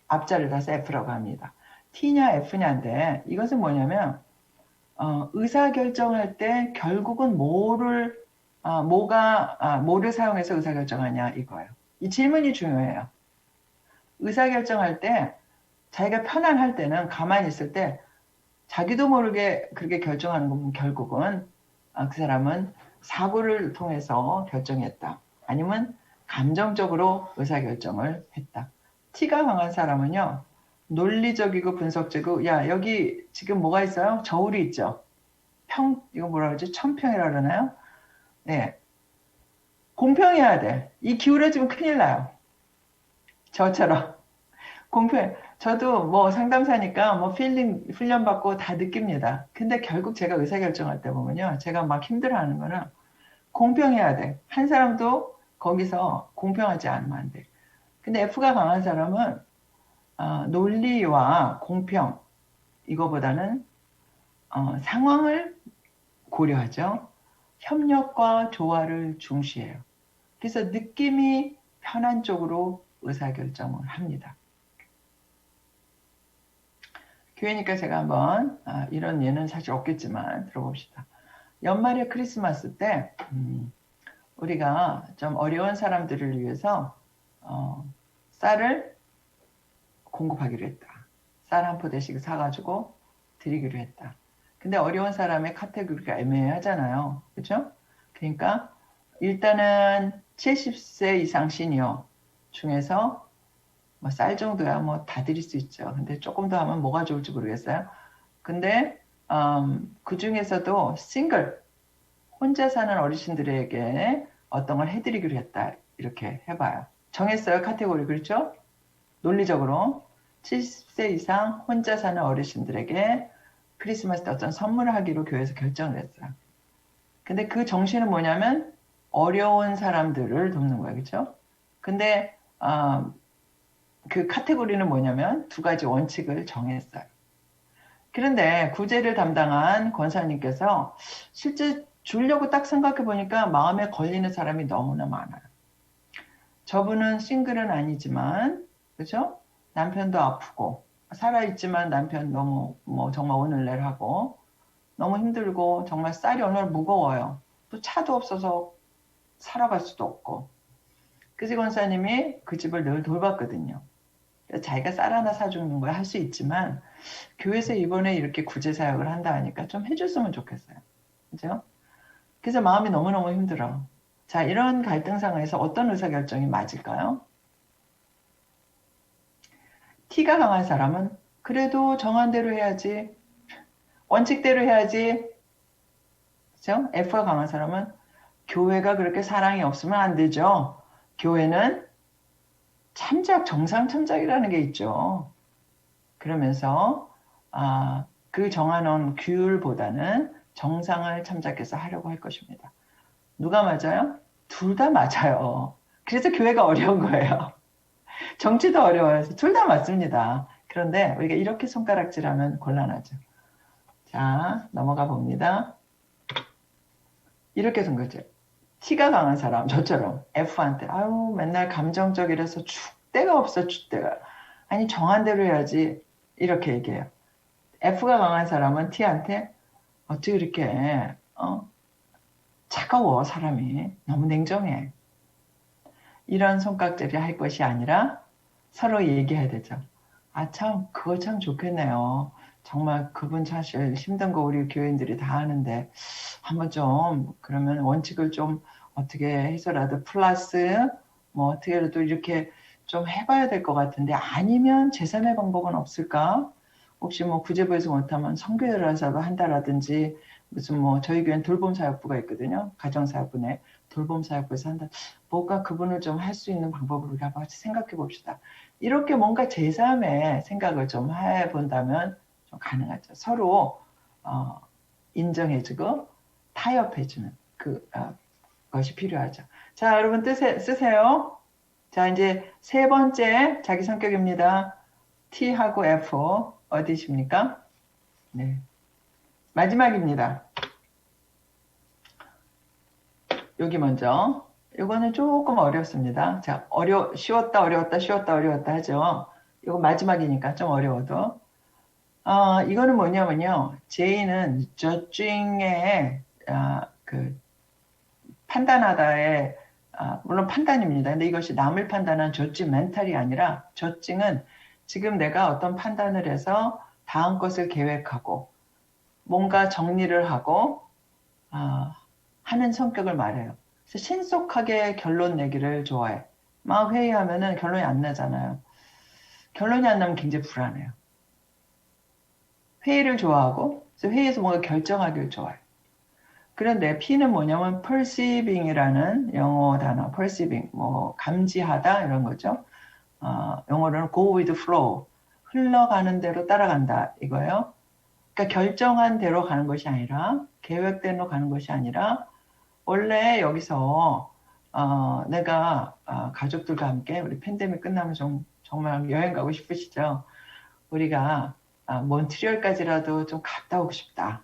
앞자를 다서 F라고 합니다. T냐 F냐인데 이것은 뭐냐면 의사결정할 때 결국은 뭐를 사용해서 의사결정하냐 이거예요. 이 질문이 중요해요. 의사결정할 때 자기가 편안할 때는 가만히 있을 때 자기도 모르게 그렇게 결정하는 건 결국은 그 사람은 사고를 통해서 결정했다. 아니면 감정적으로 의사결정을 했다. T가 강한 사람은요. 논리적이고 분석적이고 야 여기 지금 뭐가 있어요? 저울이 있죠. 이거 뭐라 그러지? 천평이라 그러나요? 네. 공평해야 돼. 이 기울어지면 큰일 나요. 저처럼. 공평. 저도 뭐 상담사니까 뭐 필링 훈련받고 다 느낍니다. 근데 결국 제가 의사결정할 때 보면요. 제가 막 힘들어하는 거는 공평해야 돼. 한 사람도 거기서 공평하지 않으면 안 돼. 근데 F가 강한 사람은 논리와 공평 이거보다는 상황을 고려하죠. 협력과 조화를 중시해요. 그래서 느낌이 편한 쪽으로 의사결정을 합니다. 교회니까 제가 한번 이런 예는 사실 없겠지만 들어봅시다. 연말에 크리스마스 때 우리가 좀 어려운 사람들을 위해서 쌀을 공급하기로 했다. 쌀 한 포대씩 사가지고 드리기로 했다. 근데 어려운 사람의 카테고리가 애매하잖아요. 그렇죠? 그러니까 일단은 70세 이상 시니어 중에서 뭐 쌀 정도야 뭐 다 드릴 수 있죠. 근데 조금 더 하면 뭐가 좋을지 모르겠어요. 근데 그 중에서도 싱글 혼자 사는 어르신들에게 어떤 걸 해드리기로 했다. 이렇게 해봐요. 정했어요. 카테고리. 그렇죠? 논리적으로 70세 이상 혼자 사는 어르신들에게 크리스마스 때 어떤 선물을 하기로 교회에서 결정을 했어요. 근데 그 정신은 뭐냐면 어려운 사람들을 돕는 거예요. 그렇죠? 근데 그 카테고리는 뭐냐면 두 가지 원칙을 정했어요. 그런데 구제를 담당한 권사님께서 실제 주려고 딱 생각해 보니까 마음에 걸리는 사람이 너무나 많아요. 저분은 싱글은 아니지만, 그죠? 남편도 아프고, 살아있지만 남편 너무 정말 오늘날 하고, 너무 힘들고, 정말 쌀이 오늘 무거워요. 또 차도 없어서 살아갈 수도 없고. 그지 권사님이 그 집을 늘 돌봤거든요. 자기가 쌀 하나 사주는 거야 할 수 있지만, 교회에서 이번에 이렇게 구제 사역을 한다 하니까 좀 해줬으면 좋겠어요. 그죠? 그래서 마음이 너무너무 힘들어. 자, 이런 갈등 상황에서 어떤 의사결정이 맞을까요? T가 강한 사람은 그래도 정한 대로 해야지. 원칙대로 해야지. 그죠? F가 강한 사람은 교회가 그렇게 사랑이 없으면 안 되죠. 교회는 정상 참작이라는 게 있죠. 그러면서 그 정해놓은 규율보다는 정상을 참작해서 하려고 할 것입니다. 누가 맞아요? 둘 다 맞아요. 그래서 교회가 어려운 거예요. 정치도 어려워요. 둘 다 맞습니다. 그런데 우리가 이렇게 손가락질하면 곤란하죠. 자, 넘어가 봅니다. 이렇게 된 거죠. T가 강한 사람, 저처럼 F한테 아유 맨날 감정적이라서 죽대가 없어 죽대가. 아니 정한 대로 해야지 이렇게 얘기해요. F가 강한 사람은 T한테 어떻게 이렇게 차가워 사람이 너무 냉정해. 이런 손깍질이 할 것이 아니라 서로 얘기해야 되죠. 아, 참, 그거 참 좋겠네요. 정말 그분 사실 힘든 거 우리 교인들이 다 하는데, 한번 좀, 그러면 원칙을 좀 어떻게 해서라도 플러스, 뭐 어떻게라도 이렇게 좀 해봐야 될 것 같은데, 아니면 제3의 방법은 없을까? 혹시 뭐 구제부에서 못하면 선교회라도 한다라든지, 무슨 뭐 저희 교회는 돌봄사역부가 있거든요. 가정사역부 내 돌봄사역부에서 한다. 뭐가 그분을 좀 할 수 있는 방법을 우리가 같이 생각해 봅시다. 이렇게 뭔가 제3의 생각을 좀 해본다면 좀 가능하죠. 서로 인정해주고 타협해주는 것이 필요하죠. 자, 여러분 쓰세요. 자, 이제 세 번째 자기 성격입니다. T하고 F 어디십니까? 네, 마지막입니다. 여기 먼저. 이거는 조금 어렵습니다. 자, 쉬웠다, 어려웠다, 쉬웠다, 어려웠다 하죠. 이거 마지막이니까 좀 어려워도. 이거는 뭐냐면요. J는 저중에, 판단하다의, 물론 판단입니다. 근데 이것이 남을 판단한 저증 멘탈이 아니라 저증은 지금 내가 어떤 판단을 해서 다음 것을 계획하고 뭔가 정리를 하고, 하는 성격을 말해요. 그래서 신속하게 결론 내기를 좋아해. 막 회의하면은 결론이 안 나잖아요. 결론이 안 나면 굉장히 불안해요. 회의를 좋아하고, 그래서 회의에서 뭔가 결정하기를 좋아해요. 그런데 P는 뭐냐면 perceiving이라는 영어 단어, perceiving, 뭐 감지하다 이런 거죠. 영어로는 go with flow, 흘러가는 대로 따라간다 이거예요. 그러니까 결정한 대로 가는 것이 아니라 계획된 대로 가는 것이 아니라 원래 여기서 내가 가족들과 함께 우리 팬데믹 끝나면 정말 여행 가고 싶으시죠? 우리가 몬트리올까지라도 좀 갔다 오고 싶다.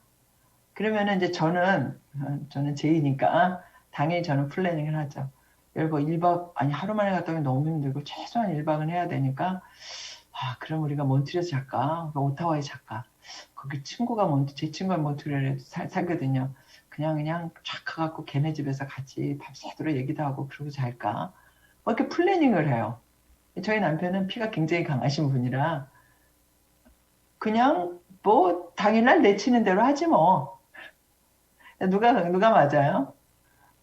그러면은 이제 저는 제이니까 당연히 저는 플래닝을 하죠. 여러분 1박 아니 하루 만에 갔다 오면 너무 힘들고 최소한 1박은 해야 되니까 그럼 우리가 몬트리올에서 잘까? 오타와에 잘까? 거기 친구가 제 친구가 몬트리올에 살거든요. 그냥 쫙 가갖고 걔네 집에서 같이 밤새도록 얘기도 하고 그러고 잘까? 뭐 이렇게 플래닝을 해요. 저희 남편은 피가 굉장히 강하신 분이라 그냥 뭐 당일날 내치는 대로 하지 뭐. 누가 맞아요?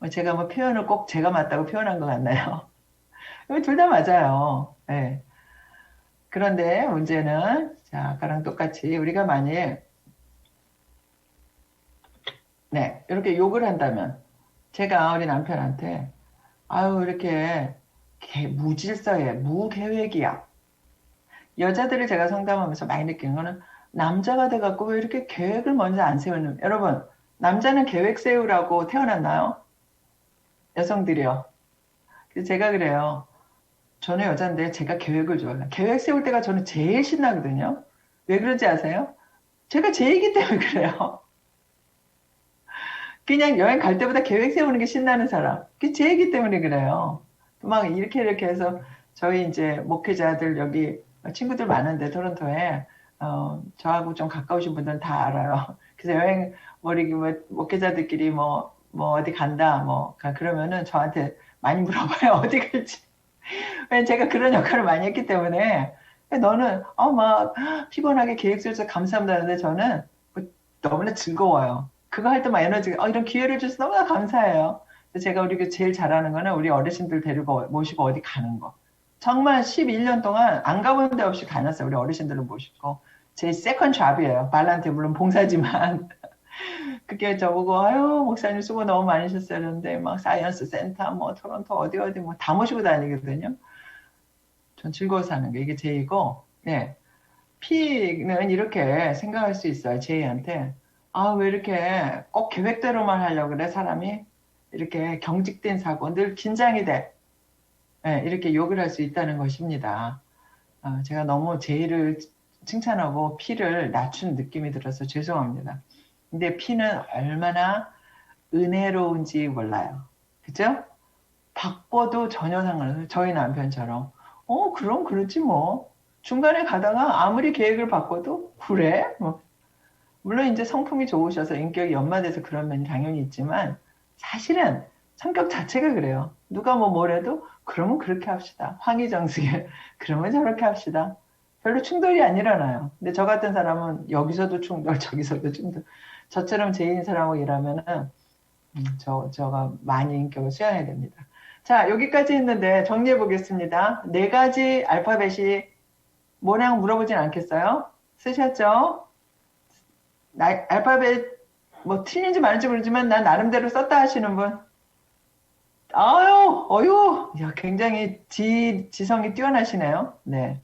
제가 뭐 표현을 꼭 제가 맞다고 표현한 것 같나요? 둘 다 맞아요. 네. 그런데 문제는 자 아까랑 똑같이 우리가 만일 네 이렇게 욕을 한다면 제가 우리 남편한테 아유 이렇게 무질서해 무계획이야. 여자들을 제가 상담하면서 많이 느끼는 거는 남자가 돼갖고 왜 이렇게 계획을 먼저 안 세우는 여러분 남자는 계획 세우라고 태어났나요? 여성들이요. 그래서 제가 그래요. 저는 여잔데 제가 계획을 좋아해요. 계획 세울 때가 저는 제일 신나거든요. 왜 그런지 아세요? 제가 제이기 때문에 그래요. 그냥 여행 갈 때보다 계획 세우는 게 신나는 사람. 그게 제이기 때문에 그래요. 막 이렇게 해서 저희 이제 목회자들 여기 친구들 많은데 토론토에 저하고 좀 가까우신 분들은 다 알아요. 그래서 여행 목회자들끼리 뭐 어디 간다 그러면은 저한테 많이 물어봐요. 어디 갈지. 왜냐면 제가 그런 역할을 많이 했기 때문에 너는 막 피곤하게 계획 세워서 감사합니다 하는데 저는 너무나 즐거워요. 그거 할 때 막 에너지가 이런 기회를 줘서 너무나 감사해요. 제가 우리 제일 잘하는 거는 우리 어르신들 데리고 모시고 어디 가는 거. 정말 11년 동안 안 가본 데 없이 다녔어요. 우리 어르신들을 모시고. 제 세컨 잡이에요. 발란테 물론 봉사지만. 그게 저보고 아유 목사님 수고 너무 많으셨어요. 그런데 막 사이언스 센터 뭐 토론토 어디 뭐 다 모시고 다니거든요. 전 즐거워서 하는 게 이게 제이고 네. P는 이렇게 생각할 수 있어요. 제이한테 왜 이렇게 꼭 계획대로만 하려고 그래 사람이 이렇게 경직된 사고 늘 긴장이 돼 네, 이렇게 욕을 할 수 있다는 것입니다. 제가 너무 제이를 칭찬하고 P를 낮춘 느낌이 들어서 죄송합니다. 근데 P는 얼마나 은혜로운지 몰라요. 그죠? 바꿔도 전혀 상관없어요. 저희 남편처럼. 그럼 그렇지 뭐. 중간에 가다가 아무리 계획을 바꿔도 그래? 뭐. 물론 이제 성품이 좋으셔서 인격이 연마돼서 그런 면이 당연히 있지만 사실은 성격 자체가 그래요. 누가 뭐 뭐래도 그러면 그렇게 합시다. 황희정승에 그러면 저렇게 합시다. 별로 충돌이 안 일어나요. 근데 저 같은 사람은 여기서도 충돌, 저기서도 충돌. 저처럼 제인 사람하고 일하면은 저가 많이 인격을 수양해야 됩니다. 자, 여기까지 했는데 정리해 보겠습니다. 네 가지 알파벳이 뭐냐고 물어보진 않겠어요? 쓰셨죠? 알파벳 뭐 틀린지 맞는지 모르지만 난 나름대로 썼다 하시는 분. 아유, 어유, 야, 굉장히 지성이 뛰어나시네요. 네.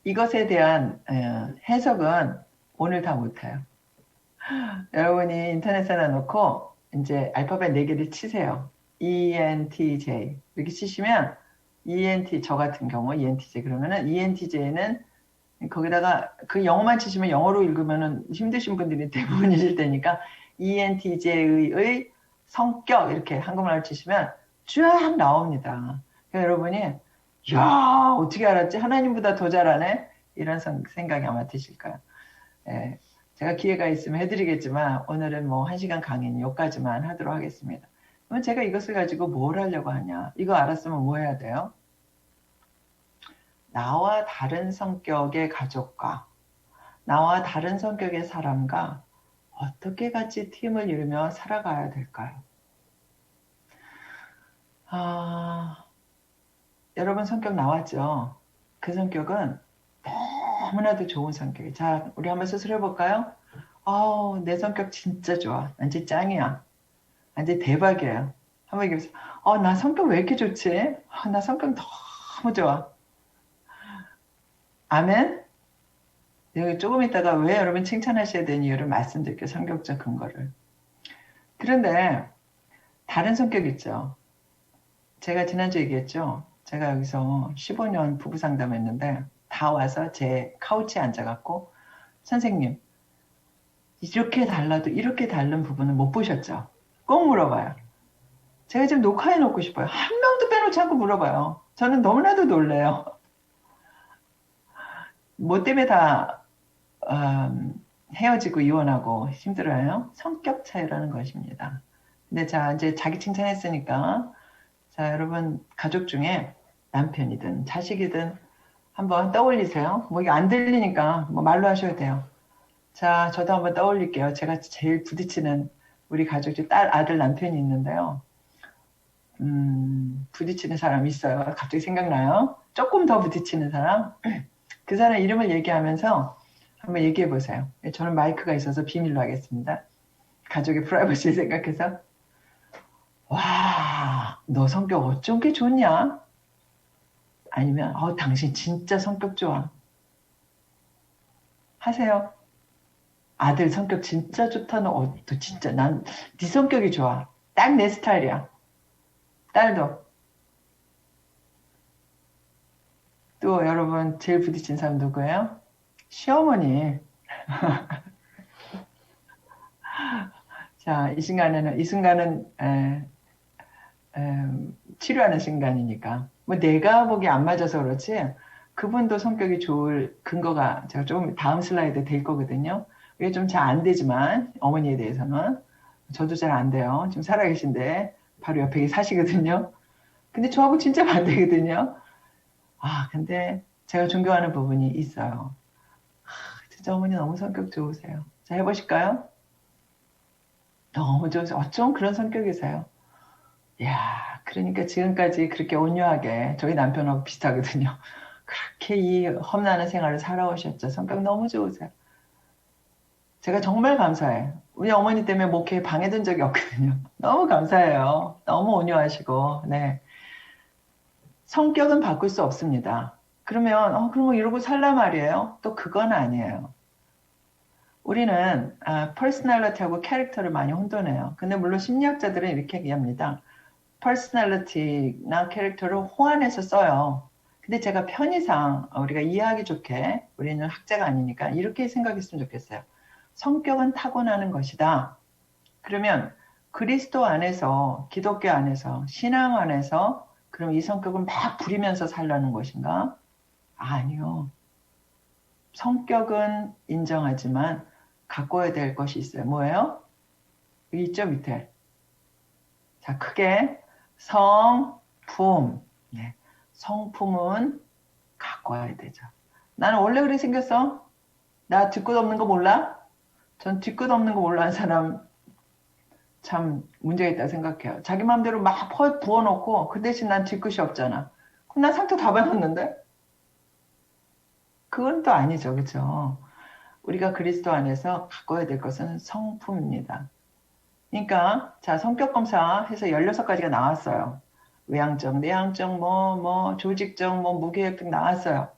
이것에 대한 해석은 오늘 다 못해요. 여러분이 인터넷에 놓고 이제 알파벳 4개를 치세요. ENTJ 이렇게 치시면 ENT 저 같은 경우 ENTJ 그러면은 ENTJ는 거기다가 그 영어만 치시면 영어로 읽으면은 힘드신 분들이 대부분이실 테니까 ENTJ의 성격 이렇게 한국말로 치시면 쫙 나옵니다. 그러니까 여러분이 야 어떻게 알았지? 하나님보다 더 잘하네? 이런 생각이 아마 드실 거예요. 예, 제가 기회가 있으면 해드리겠지만 오늘은 뭐 1시간 강의는 여기까지만 하도록 하겠습니다. 그러면 제가 이것을 가지고 뭘 하려고 하냐? 이거 알았으면 뭐 해야 돼요? 나와 다른 성격의 가족과 나와 다른 성격의 사람과 어떻게 같이 팀을 이루며 살아가야 될까요? 여러분 성격 나왔죠? 그 성격은 너무나도 좋은 성격이에요. 자, 우리 한번 스스로 해볼까요? 내 성격 진짜 좋아. 완전 짱이야. 완전 대박이에요. 한번 얘기해보세요. 나 성격 왜 이렇게 좋지? 나 성격 너무 좋아. 아멘? 여기 조금 있다가 왜 여러분 칭찬하셔야 되는 이유를 말씀드릴게요. 성격적 근거를. 그런데 다른 성격 있죠. 제가 지난주에 얘기했죠. 제가 여기서 15년 부부 상담했는데 다 와서 제 카우치에 앉아갖고 선생님 이렇게 달라도 이렇게 다른 부분은 못 보셨죠? 꼭 물어봐요. 제가 지금 녹화해 놓고 싶어요. 한 명도 빼놓지 않고 물어봐요. 저는 너무나도 놀래요. 뭐 때문에 다 헤어지고 이혼하고 힘들어요? 성격 차이라는 것입니다. 근데 자 이제 자기 칭찬했으니까 자 여러분 가족 중에 남편이든 자식이든 한번 떠올리세요. 뭐 이게 안 들리니까 뭐 말로 하셔도 돼요. 자 저도 한번 떠올릴게요. 제가 제일 부딪히는 우리 가족 중 딸, 아들, 남편이 있는데요. 부딪히는 사람이 있어요. 갑자기 생각나요. 조금 더 부딪히는 사람. 그 사람 이름을 얘기하면서 한번 얘기해 보세요. 저는 마이크가 있어서 비밀로 하겠습니다. 가족의 프라이버시를 생각해서 와, 너 성격 어쩜 게 좋냐? 아니면 당신 진짜 성격 좋아. 하세요. 아들 성격 진짜 좋다. 너 진짜 난 네 성격이 좋아. 딱 내 스타일이야. 딸도. 또 여러분 제일 부딪힌 사람 누구예요? 시어머니. 자, 이 순간은 치료하는 순간이니까. 뭐 내가 보기 안 맞아서 그렇지 그분도 성격이 좋을 근거가 제가 조금 다음 슬라이드 될 거거든요. 이게 좀 잘 안 되지만 어머니에 대해서는 저도 잘 안 돼요. 지금 살아계신데 바로 옆에 사시거든요. 근데 저하고 진짜 반대거든요. 근데 제가 존경하는 부분이 있어요. 진짜 어머니 너무 성격 좋으세요. 자, 해보실까요? 너무 좋으세요. 어쩜 그런 성격이세요? 이야, 그러니까 지금까지 그렇게 온유하게 저희 남편하고 비슷하거든요. 그렇게 이 험난한 생활을 살아오셨죠. 성격 너무 좋으세요. 제가 정말 감사해요. 우리 어머니 때문에 목회에 방해된 적이 없거든요. 너무 감사해요. 너무 온유하시고, 네. 성격은 바꿀 수 없습니다. 그러면, 그러면 이러고 살란 말이에요? 또 그건 아니에요. 우리는, 퍼스널리티하고 캐릭터를 많이 혼돈해요. 근데 물론 심리학자들은 이렇게 얘기합니다. 퍼스널리티나 캐릭터를 호환해서 써요. 근데 제가 편의상 우리가 이해하기 좋게 우리는 학자가 아니니까 이렇게 생각했으면 좋겠어요. 성격은 타고나는 것이다. 그러면 그리스도 안에서, 기독교 안에서, 신앙 안에서 그럼 이 성격을 막 부리면서 살라는 것인가? 아니요. 성격은 인정하지만 가꿔야 될 것이 있어요. 뭐예요? 여기 있죠, 밑에. 자, 크게 성품. 네. 성품은 가꿔야 되죠. 나는 원래 그렇게 생겼어? 나 뒤끝 없는 거 몰라? 전 뒤끝 없는 거 몰라 하는 사람 참 문제가 있다 생각해요. 자기 마음대로 막 부어놓고 그 대신 난 뒤끝이 없잖아. 그럼 난 상처 다 받았는데? 그건 또 아니죠. 그렇죠? 우리가 그리스도 안에서 가꿔야 될 것은 성품입니다. 그러니까 자 성격 검사해서 16가지가 나왔어요. 외향적, 내향적, 조직적, 무계획적 나왔어요.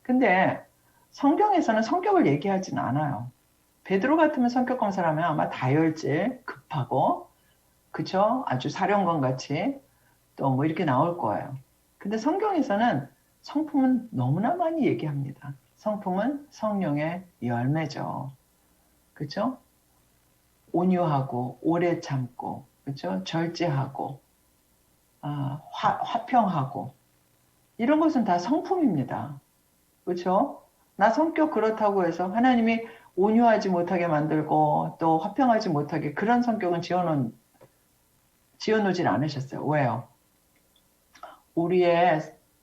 근데 성경에서는 성격을 얘기하진 않아요. 베드로 같으면 성격 검사를 하면 아마 다혈질, 급하고, 그쵸? 아주 사령관 같이 또 뭐 이렇게 나올 거예요. 근데 성경에서는 성품은 너무나 많이 얘기합니다. 성품은 성령의 열매죠. 그쵸? 온유하고, 오래 참고, 그쵸? 절제하고, 화평하고, 이런 것은 다 성품입니다. 그쵸? 나 성격 그렇다고 해서 하나님이 온유하지 못하게 만들고 또 화평하지 못하게 그런 성격은 지어놓질 않으셨어요. 왜요? 우리의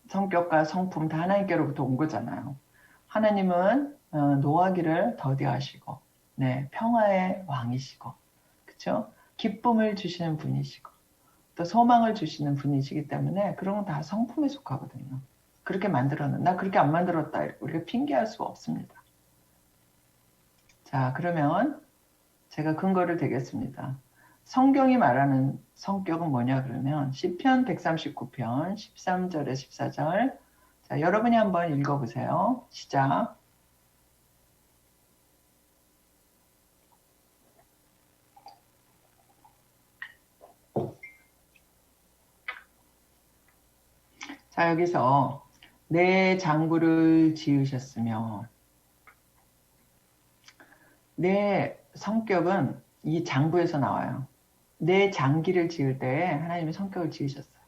성격과 성품 다 하나님께로부터 온 거잖아요. 하나님은 노하기를 더디하시고, 네, 평화의 왕이시고, 그쵸? 기쁨을 주시는 분이시고, 또 소망을 주시는 분이시기 때문에 그런 건 다 성품에 속하거든요. 그렇게 만들었는, 나 그렇게 안 만들었다. 우리가 핑계할 수가 없습니다. 자, 그러면 제가 근거를 대겠습니다. 성경이 말하는 성격은 뭐냐 그러면 시편 139편 13절에 14절. 자, 여러분이 한번 읽어보세요. 시작. 자, 여기서 내 장부를 지으셨으며 내 성격은 이 장부에서 나와요. 내 장기를 지을 때에 하나님이 성격을 지으셨어요.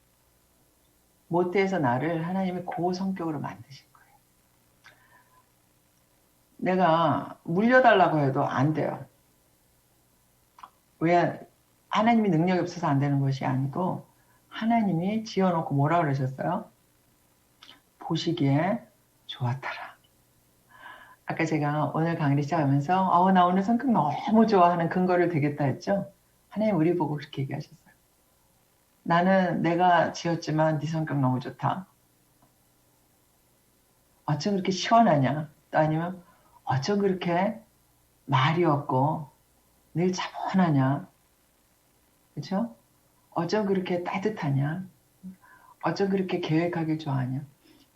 모태에서 나를 하나님이 그 성격으로 만드신 거예요. 내가 물려달라고 해도 안 돼요. 왜? 하나님이 능력이 없어서 안 되는 것이 아니고 하나님이 지어놓고 뭐라 그러셨어요? 보시기에 좋았더라. 아까 제가 오늘 강의를 시작하면서 나 오늘 성격 너무 좋아하는 근거를 되겠다 했죠? 하나님 우리 보고 그렇게 얘기하셨어요. 나는 내가 지었지만 네 성격 너무 좋다. 어쩜 그렇게 시원하냐? 또 아니면 어쩜 그렇게 말이 없고 늘 차분하냐? 그렇죠? 어쩜 그렇게 따뜻하냐? 어쩜 그렇게 계획하길 좋아하냐?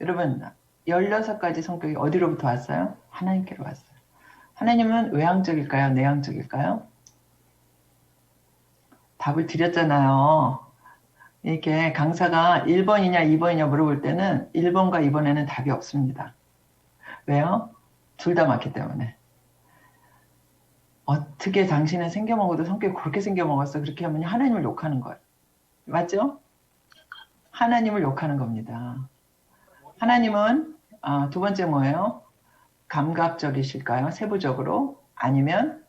여러분 16가지 성격이 어디로부터 왔어요? 하나님께로 왔어요. 하나님은 외향적일까요? 내향적일까요? 답을 드렸잖아요. 이렇게 강사가 1번이냐 2번이냐 물어볼 때는 1번과 2번에는 답이 없습니다. 왜요? 둘 다 맞기 때문에. 어떻게 당신은 생겨먹어도 성격이 그렇게 생겨먹었어? 그렇게 하면 하나님을 욕하는 거예요. 맞죠? 하나님을 욕하는 겁니다. 하나님은 두 번째 뭐예요? 감각적이실까요? 세부적으로? 아니면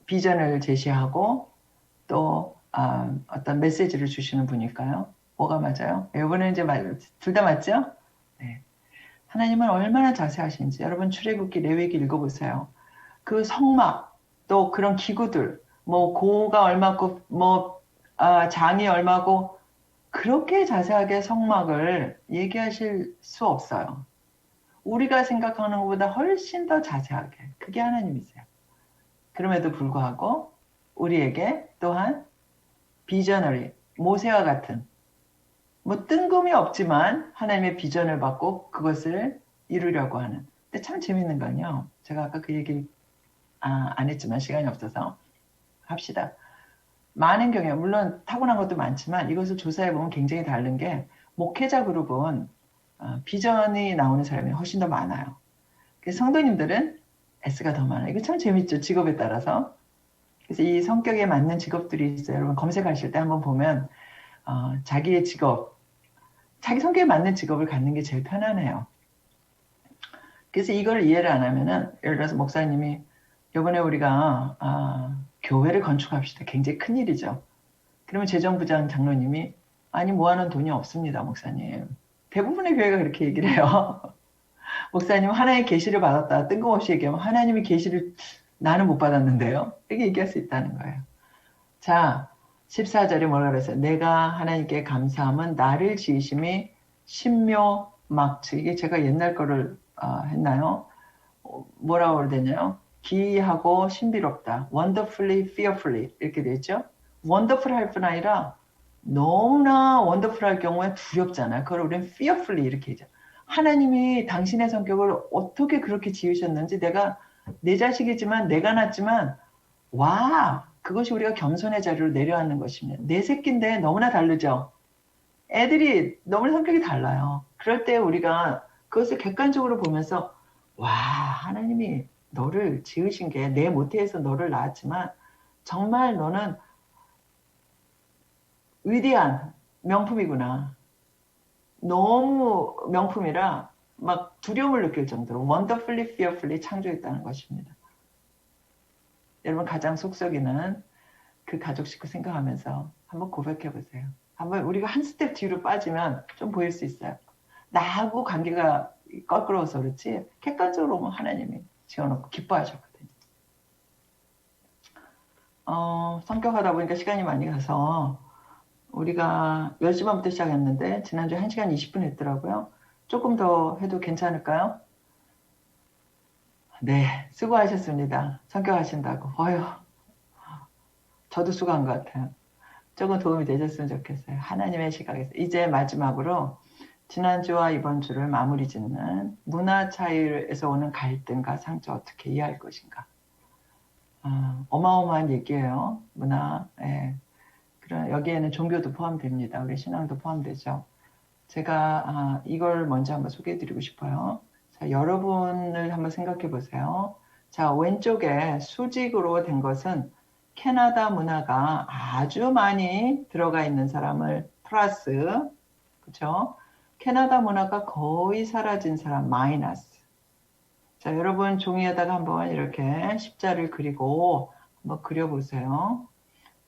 비전을 제시하고 또 어떤 메시지를 주시는 분일까요? 뭐가 맞아요? 이번에 이제 둘 다 맞죠? 네. 하나님은 얼마나 자세하신지 여러분 출애굽기 레위기 읽어보세요. 그 성막 또 그런 기구들 고가 얼마고 장이 얼마고 그렇게 자세하게 성막을 얘기하실 수 없어요. 우리가 생각하는 것보다 훨씬 더 자세하게 그게 하나님이세요. 그럼에도 불구하고 우리에게 또한 비저너리, 모세와 같은 뜬금이 없지만 하나님의 비전을 받고 그것을 이루려고 하는. 근데 참 재밌는 건요. 제가 아까 그 얘기를 안 했지만 시간이 없어서 합시다. 많은 경우에 물론 타고난 것도 많지만 이것을 조사해보면 굉장히 다른 게 목회자 그룹은 비전이 나오는 사람이 훨씬 더 많아요. 그래서 성도님들은 S가 더 많아요. 이거 참 재밌죠. 직업에 따라서. 그래서 이 성격에 맞는 직업들이 있어요. 여러분 검색하실 때 한번 보면 자기의 직업, 자기 성격에 맞는 직업을 갖는 게 제일 편하네요. 그래서 이걸 이해를 안 하면은 예를 들어서 목사님이 이번에 우리가 교회를 건축합시다. 굉장히 큰 일이죠. 그러면 재정부장 장로님이 아니 모아놓은 돈이 없습니다, 목사님. 대부분의 교회가 그렇게 얘기를 해요. 목사님 하나의 계시를 받았다. 뜬금없이 얘기하면 하나님의 계시를 나는 못 받았는데요. 이렇게 얘기할 수 있다는 거예요. 자, 14절에 뭐라 그랬어요? 내가 하나님께 감사함은 나를 지으심이 신묘막츠. 이게 제가 옛날 거를 했나요? 뭐라고 그래야 되냐요? 기이하고 신비롭다. wonderfully, fearfully 이렇게 되죠. wonderful 할 뿐 아니라 너무나 wonderful 할 경우에 두렵잖아요. 그걸 우리는 fearfully 이렇게 하죠. 하나님이 당신의 성격을 어떻게 그렇게 지으셨는지 내가 내 자식이지만 내가 낳지만 와 그것이 우리가 겸손의 자리로 내려앉는 것입니다. 내 새끼인데 너무나 다르죠. 애들이 너무나 성격이 달라요. 그럴 때 우리가 그것을 객관적으로 보면서 와 하나님이 너를 지으신 게 내 모태에서 너를 낳았지만 정말 너는 위대한 명품이구나. 너무 명품이라 막 두려움을 느낄 정도로 wonderfully, fearfully 창조했다는 것입니다. 여러분 가장 속썩이는 그 가족 식구 생각하면서 한번 고백해 보세요. 한번 우리가 한 스텝 뒤로 빠지면 좀 보일 수 있어요. 나하고 관계가 껄끄러워서 그렇지 객관적으로 보면 하나님이 지어놓고 기뻐하셨거든요. 성격하다 보니까 시간이 많이 가서 우리가 10시 반부터 시작했는데 지난주에 1시간 20분 했더라고요. 조금 더 해도 괜찮을까요? 네, 수고하셨습니다. 성격하신다고. 어휴, 저도 수고한 것 같아요. 조금 도움이 되셨으면 좋겠어요. 하나님의 시각에서. 이제 마지막으로 지난주와 이번 주를 마무리 짓는 문화 차이에서 오는 갈등과 상처 어떻게 이해할 것인가. 어마어마한 얘기예요. 문화. 예. 여기에는 종교도 포함됩니다. 우리 신앙도 포함되죠. 제가 이걸 먼저 한번 소개해드리고 싶어요. 자, 여러분을 한번 생각해 보세요. 자, 왼쪽에 수직으로 된 것은 캐나다 문화가 아주 많이 들어가 있는 사람을 플러스, 그렇죠? 캐나다 문화가 거의 사라진 사람 마이너스. 자, 여러분 종이에다가 한번 이렇게 십자를 그리고 한번 그려보세요.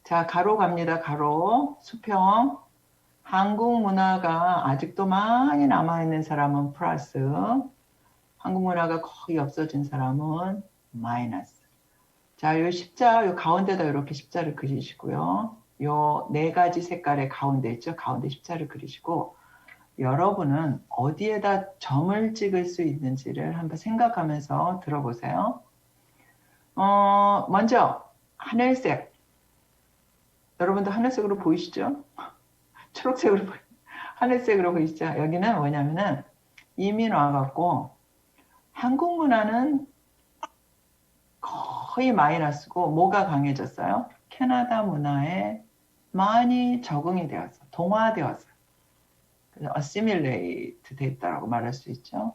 자, 가로 갑니다. 가로, 수평. 한국 문화가 아직도 많이 남아있는 사람은 플러스, 한국 문화가 거의 없어진 사람은 마이너스. 자, 요 십자, 요 가운데다 이렇게 십자를 그리시고요. 요 네 가지 색깔의 가운데 있죠? 가운데 십자를 그리시고, 여러분은 어디에다 점을 찍을 수 있는지를 한번 생각하면서 들어보세요. 먼저, 하늘색. 여러분도 하늘색으로 보이시죠? 초록색으로 하늘색으로 보이시죠? 여기는 뭐냐면은 이민 와갖고 한국 문화는 거의 마이너스고 뭐가 강해졌어요? 캐나다 문화에 많이 적응이 되었어. 동화되었어. 그래서 assimilate 됐다라고 말할 수 있죠.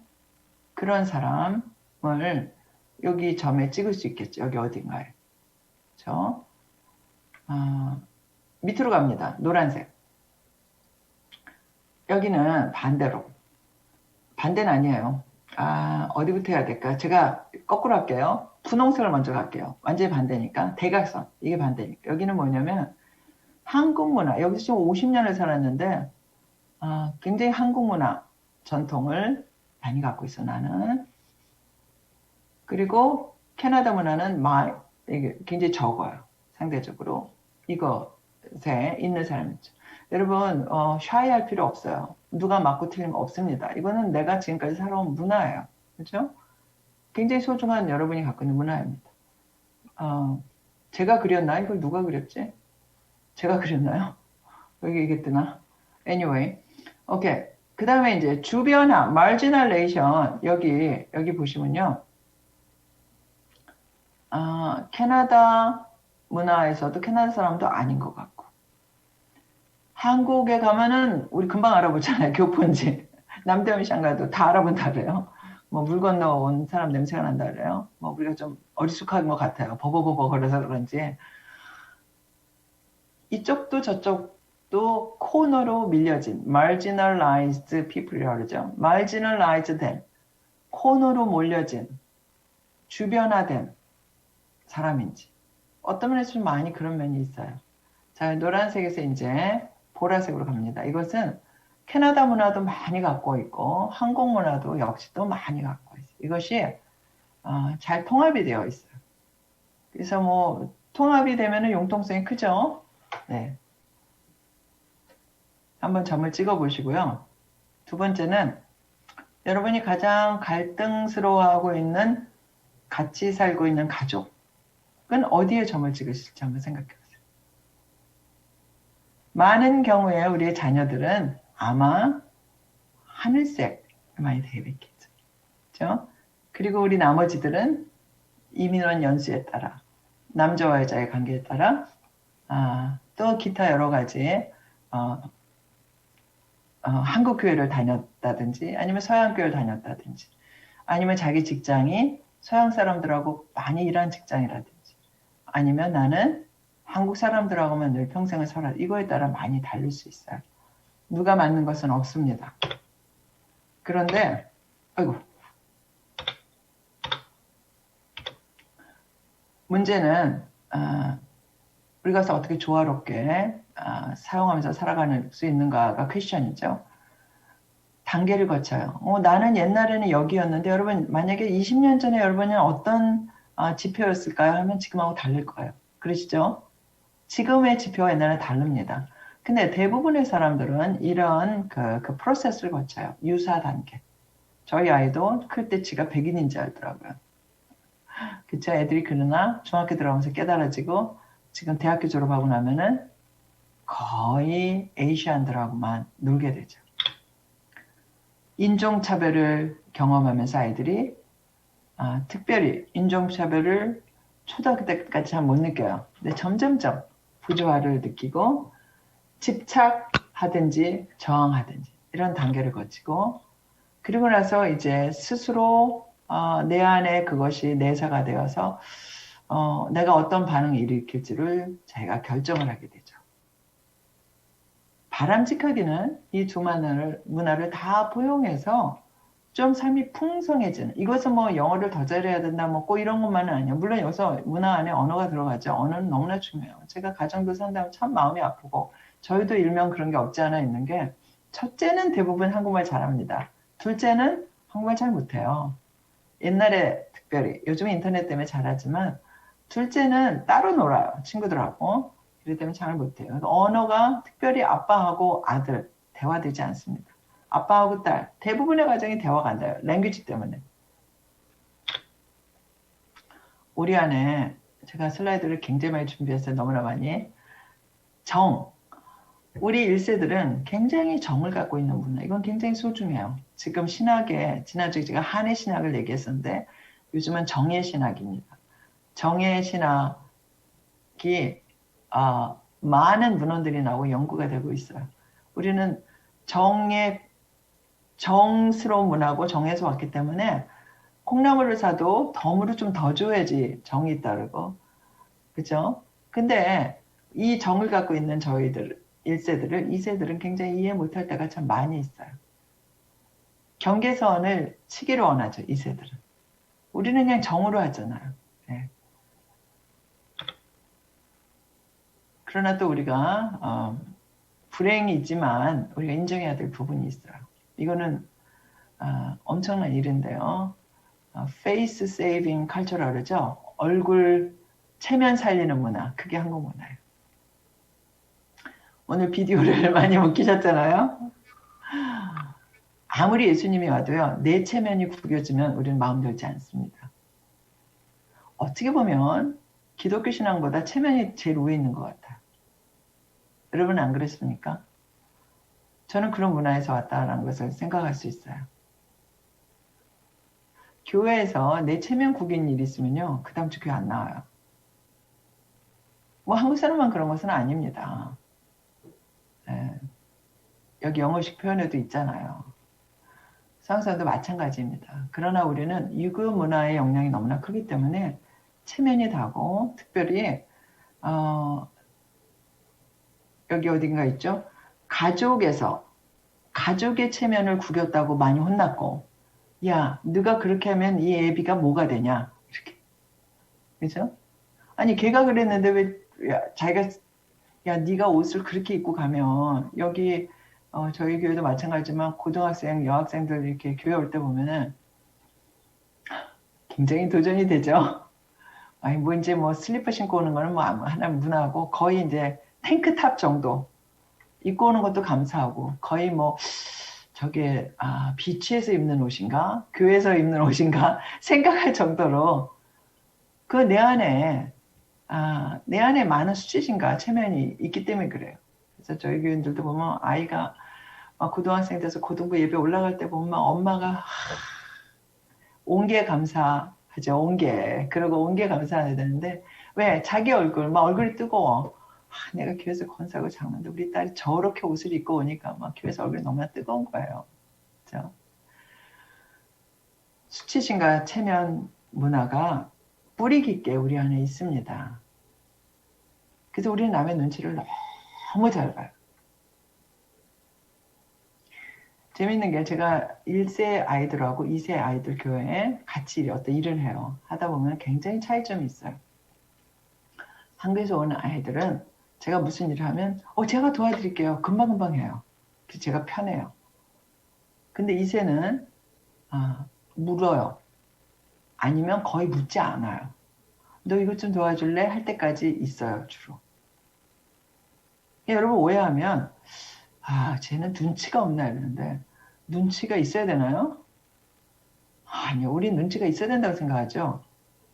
그런 사람을 여기 점에 찍을 수 있겠죠. 여기 어딘가에. 그렇죠? 밑으로 갑니다. 노란색. 여기는 반대로. 반대는 아니에요. 어디부터 해야 될까? 제가 거꾸로 할게요. 분홍색을 먼저 갈게요. 완전히 반대니까. 대각선. 이게 반대니까. 여기는 뭐냐면 한국 문화. 여기서 지금 50년을 살았는데 굉장히 한국 문화 전통을 많이 갖고 있어 나는. 그리고 캐나다 문화는 이게 굉장히 적어요. 상대적으로. 이것에 있는 사람이죠. 여러분 샤이할 필요 없어요. 누가 맞고 틀리면 없습니다. 이거는 내가 지금까지 살아온 문화예요. 그렇죠? 굉장히 소중한 여러분이 갖고 있는 문화입니다. 제가 그렸나요? 이걸 누가 그렸지? 제가 그렸나요? 여기 이게 뜨나? Anyway, 오케이. 그 다음에 이제 주변화, marginalization 여기 보시면요. 캐나다 문화에서도 캐나다 사람도 아닌 것 같고. 한국에 가면은 우리 금방 알아보잖아요. 교포인지. 남대문시장 가도 다 알아본다고요. 뭐 물 건너 온 사람 냄새가 난다 그래요. 뭐 우리가 좀 어리숙한 것 같아요. 버버버버 걸어서 그런지. 이쪽도 저쪽도 코너로 밀려진 marginalized people이라고 그러죠. marginalized 된, 코너로 몰려진, 주변화된 사람인지. 어떤 면에서 좀 많이 그런 면이 있어요. 자, 노란색에서 이제 보라색으로 갑니다. 이것은 캐나다 문화도 많이 갖고 있고 한국 문화도 역시 또 많이 갖고 있어요. 이것이 잘 통합이 되어 있어요. 그래서 뭐 통합이 되면 융통성이 크죠. 네. 한번 점을 찍어 보시고요. 두 번째는 여러분이 가장 갈등스러워하고 있는 같이 살고 있는 가족은 어디에 점을 찍으실지 한번 생각해 보세요. 많은 경우에 우리의 자녀들은 아마 하늘색 많이 되겠죠. 그렇죠? 그리고 우리 나머지들은 이민원 연수에 따라 남자와 여자의 관계에 따라 또 기타 여러 가지 한국 교회를 다녔다든지 아니면 서양 교회를 다녔다든지 아니면 자기 직장이 서양 사람들하고 많이 일한 직장이라든지 아니면 나는 한국 사람들하고만 늘 평생을 살아 이거에 따라 많이 다를 수 있어요. 누가 맞는 것은 없습니다. 그런데 아이고 문제는 우리가 어떻게 조화롭게 사용하면서 살아가는 수 있는가가 퀘스천이죠. 단계를 거쳐요. 나는 옛날에는 여기였는데 여러분 만약에 20년 전에 여러분이 어떤 지표였을까요? 하면 지금하고 다를 거예요. 그러시죠? 지금의 지표와 옛날에 다릅니다. 근데 대부분의 사람들은 이런 그 프로세스를 거쳐요. 유사 단계. 저희 아이도 클 때 지가 백인인 줄 알더라고요. 그쵸? 애들이 그러나 중학교 들어가면서 깨달아지고 지금 대학교 졸업하고 나면은 거의 에이시안들하고만 놀게 되죠. 인종차별을 경험하면서 아이들이 특별히 인종차별을 초등학교 때까지 잘 못 느껴요. 근데 점점점 부조화를 느끼고 집착하든지 저항하든지 이런 단계를 거치고 그리고 나서 이제 스스로 내 안에 그것이 내사가 되어서 내가 어떤 반응을 일으킬지를 자기가 결정을 하게 되죠. 바람직하기는 이 두 문화를 다 포용해서 좀 삶이 풍성해지는 이것은 뭐 영어를 더 잘해야 된다 뭐 꼭 이런 것만은 아니에요. 물론 여기서 문화 안에 언어가 들어가죠. 언어는 너무나 중요해요. 제가 가정도 산다면 참 마음이 아프고 저희도 일명 그런 게 없지 않아 있는 게 첫째는 대부분 한국말 잘합니다. 둘째는 한국말 잘 못해요. 옛날에 특별히 요즘 인터넷 때문에 잘하지만 둘째는 따로 놀아요. 친구들하고. 그렇기 때문에 잘 못해요. 언어가 특별히 아빠하고 아들 대화되지 않습니다. 아빠하고 딸 대부분의 가정이 대화가 안 돼요. 랭귀지 때문에. 우리 안에 제가 슬라이드를 굉장히 많이 준비했어요. 너무나 많이. 우리 1세들은 굉장히 정을 갖고 있는 문화. 이건 굉장히 소중해요. 지금 신학에 지난주에 제가 한의 신학을 얘기했었는데 요즘은 정의 신학입니다. 정의 신학이 많은 문헌들이 나오고 연구가 되고 있어요. 우리는 정스러운 문화고 정에서 왔기 때문에 콩나물을 사도 덤으로 좀 더 줘야지 정이 따르고 그죠? 근데 이 정을 갖고 있는 저희들 1세들을 2세들은 굉장히 이해 못할 때가 참 많이 있어요. 경계선을 치기를 원하죠. 2세들은. 우리는 그냥 정으로 하잖아요. 네. 그러나 또 우리가 불행이지만 우리가 인정해야 될 부분이 있어요. 이거는 엄청난 일인데요. face saving culture라고 그러죠. 얼굴 체면 살리는 문화. 그게 한국 문화예요. 오늘 비디오를 많이 못 끼셨잖아요. 아무리 예수님이 와도요. 내 체면이 구겨지면 우리는 마음 열지 않습니다. 어떻게 보면 기독교 신앙보다 체면이 제일 위에 있는 것 같아요. 여러분 안 그랬습니까? 저는 그런 문화에서 왔다라는 것을 생각할 수 있어요. 교회에서 내 체면 구긴 일이 있으면요. 그 다음 주 교회 안 나와요. 뭐 한국 사람만 그런 것은 아닙니다. 네. 여기 영어식 표현에도 있잖아요. 서양 사람도 마찬가지입니다. 그러나 우리는 유교 문화의 영향이 너무나 크기 때문에 체면이 다고, 특별히 여기 어딘가 있죠? 가족의 체면을 구겼다고 많이 혼났고, 야, 네가 그렇게 하면 이 애비가 뭐가 되냐? 이렇게. 그죠? 아니, 걔가 그랬는데 네가 옷을 그렇게 입고 가면, 여기, 저희 교회도 마찬가지지만, 고등학생, 여학생들 이렇게 교회 올 때 보면은, 굉장히 도전이 되죠? 아니, 이제 슬리퍼 신고 오는 거는 하나 문화고, 거의 이제 탱크탑 정도. 입고 오는 것도 감사하고, 거의 저게, 비치에서 입는 옷인가? 교회에서 입는 옷인가? 생각할 정도로, 내 안에 많은 수치심과 체면이 있기 때문에 그래요. 그래서 저희 교인들도 보면 아이가 고등학생 돼서 고등부 예배 올라갈 때 보면 엄마가 온게 감사하죠. 온게. 그러고 온게 감사해야 되는데, 왜? 자기 얼굴이 뜨거워. 내가 교회에서 권사하고 장로인데 우리 딸이 저렇게 옷을 입고 오니까 교회에서 얼굴이 너무나 뜨거운 거예요. 그렇죠? 수치심과 체면 문화가 뿌리 깊게 우리 안에 있습니다. 그래서 우리는 남의 눈치를 너무 잘 봐요. 재밌는 게 제가 1세 아이들하고 2세 아이들 교회에 같이 어떤 일을 해요. 하다 보면 굉장히 차이점이 있어요. 한국에서 오는 아이들은 제가 무슨 일을 하면 제가 도와드릴게요. 금방금방 해요. 그래서 제가 편해요. 근데 2세는 물어요. 아니면 거의 묻지 않아요. 너 이것 좀 도와줄래? 할 때까지 있어요. 주로. 여러분 오해하면 쟤는 눈치가 없나 이러는데 눈치가 있어야 되나요? 아니요. 우리 눈치가 있어야 된다고 생각하죠.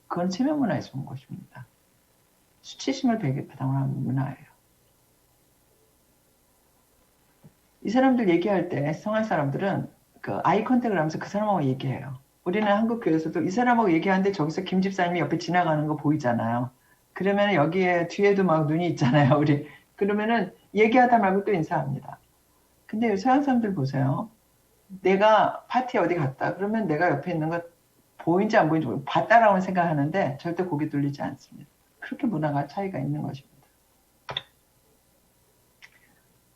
그건 체면 문화에서 온 것입니다. 수치심을 배경하는 문화예요. 이 사람들 얘기할 때 성할 사람들은 아이 컨택을 하면서 그 사람하고 얘기해요. 우리는 한국 교회에서도 이 사람하고 얘기하는데 저기서 김 집사님이 옆에 지나가는 거 보이잖아요. 그러면 여기에 뒤에도 눈이 있잖아요. 우리 그러면은 얘기하다 말고 또 인사합니다. 근데 서양 사람들 보세요. 내가 파티에 어디 갔다 그러면 내가 옆에 있는 거 보인지 안 보인지 봤다라고 생각하는데 절대 고개 돌리지 않습니다. 그렇게 문화가 차이가 있는 것입니다.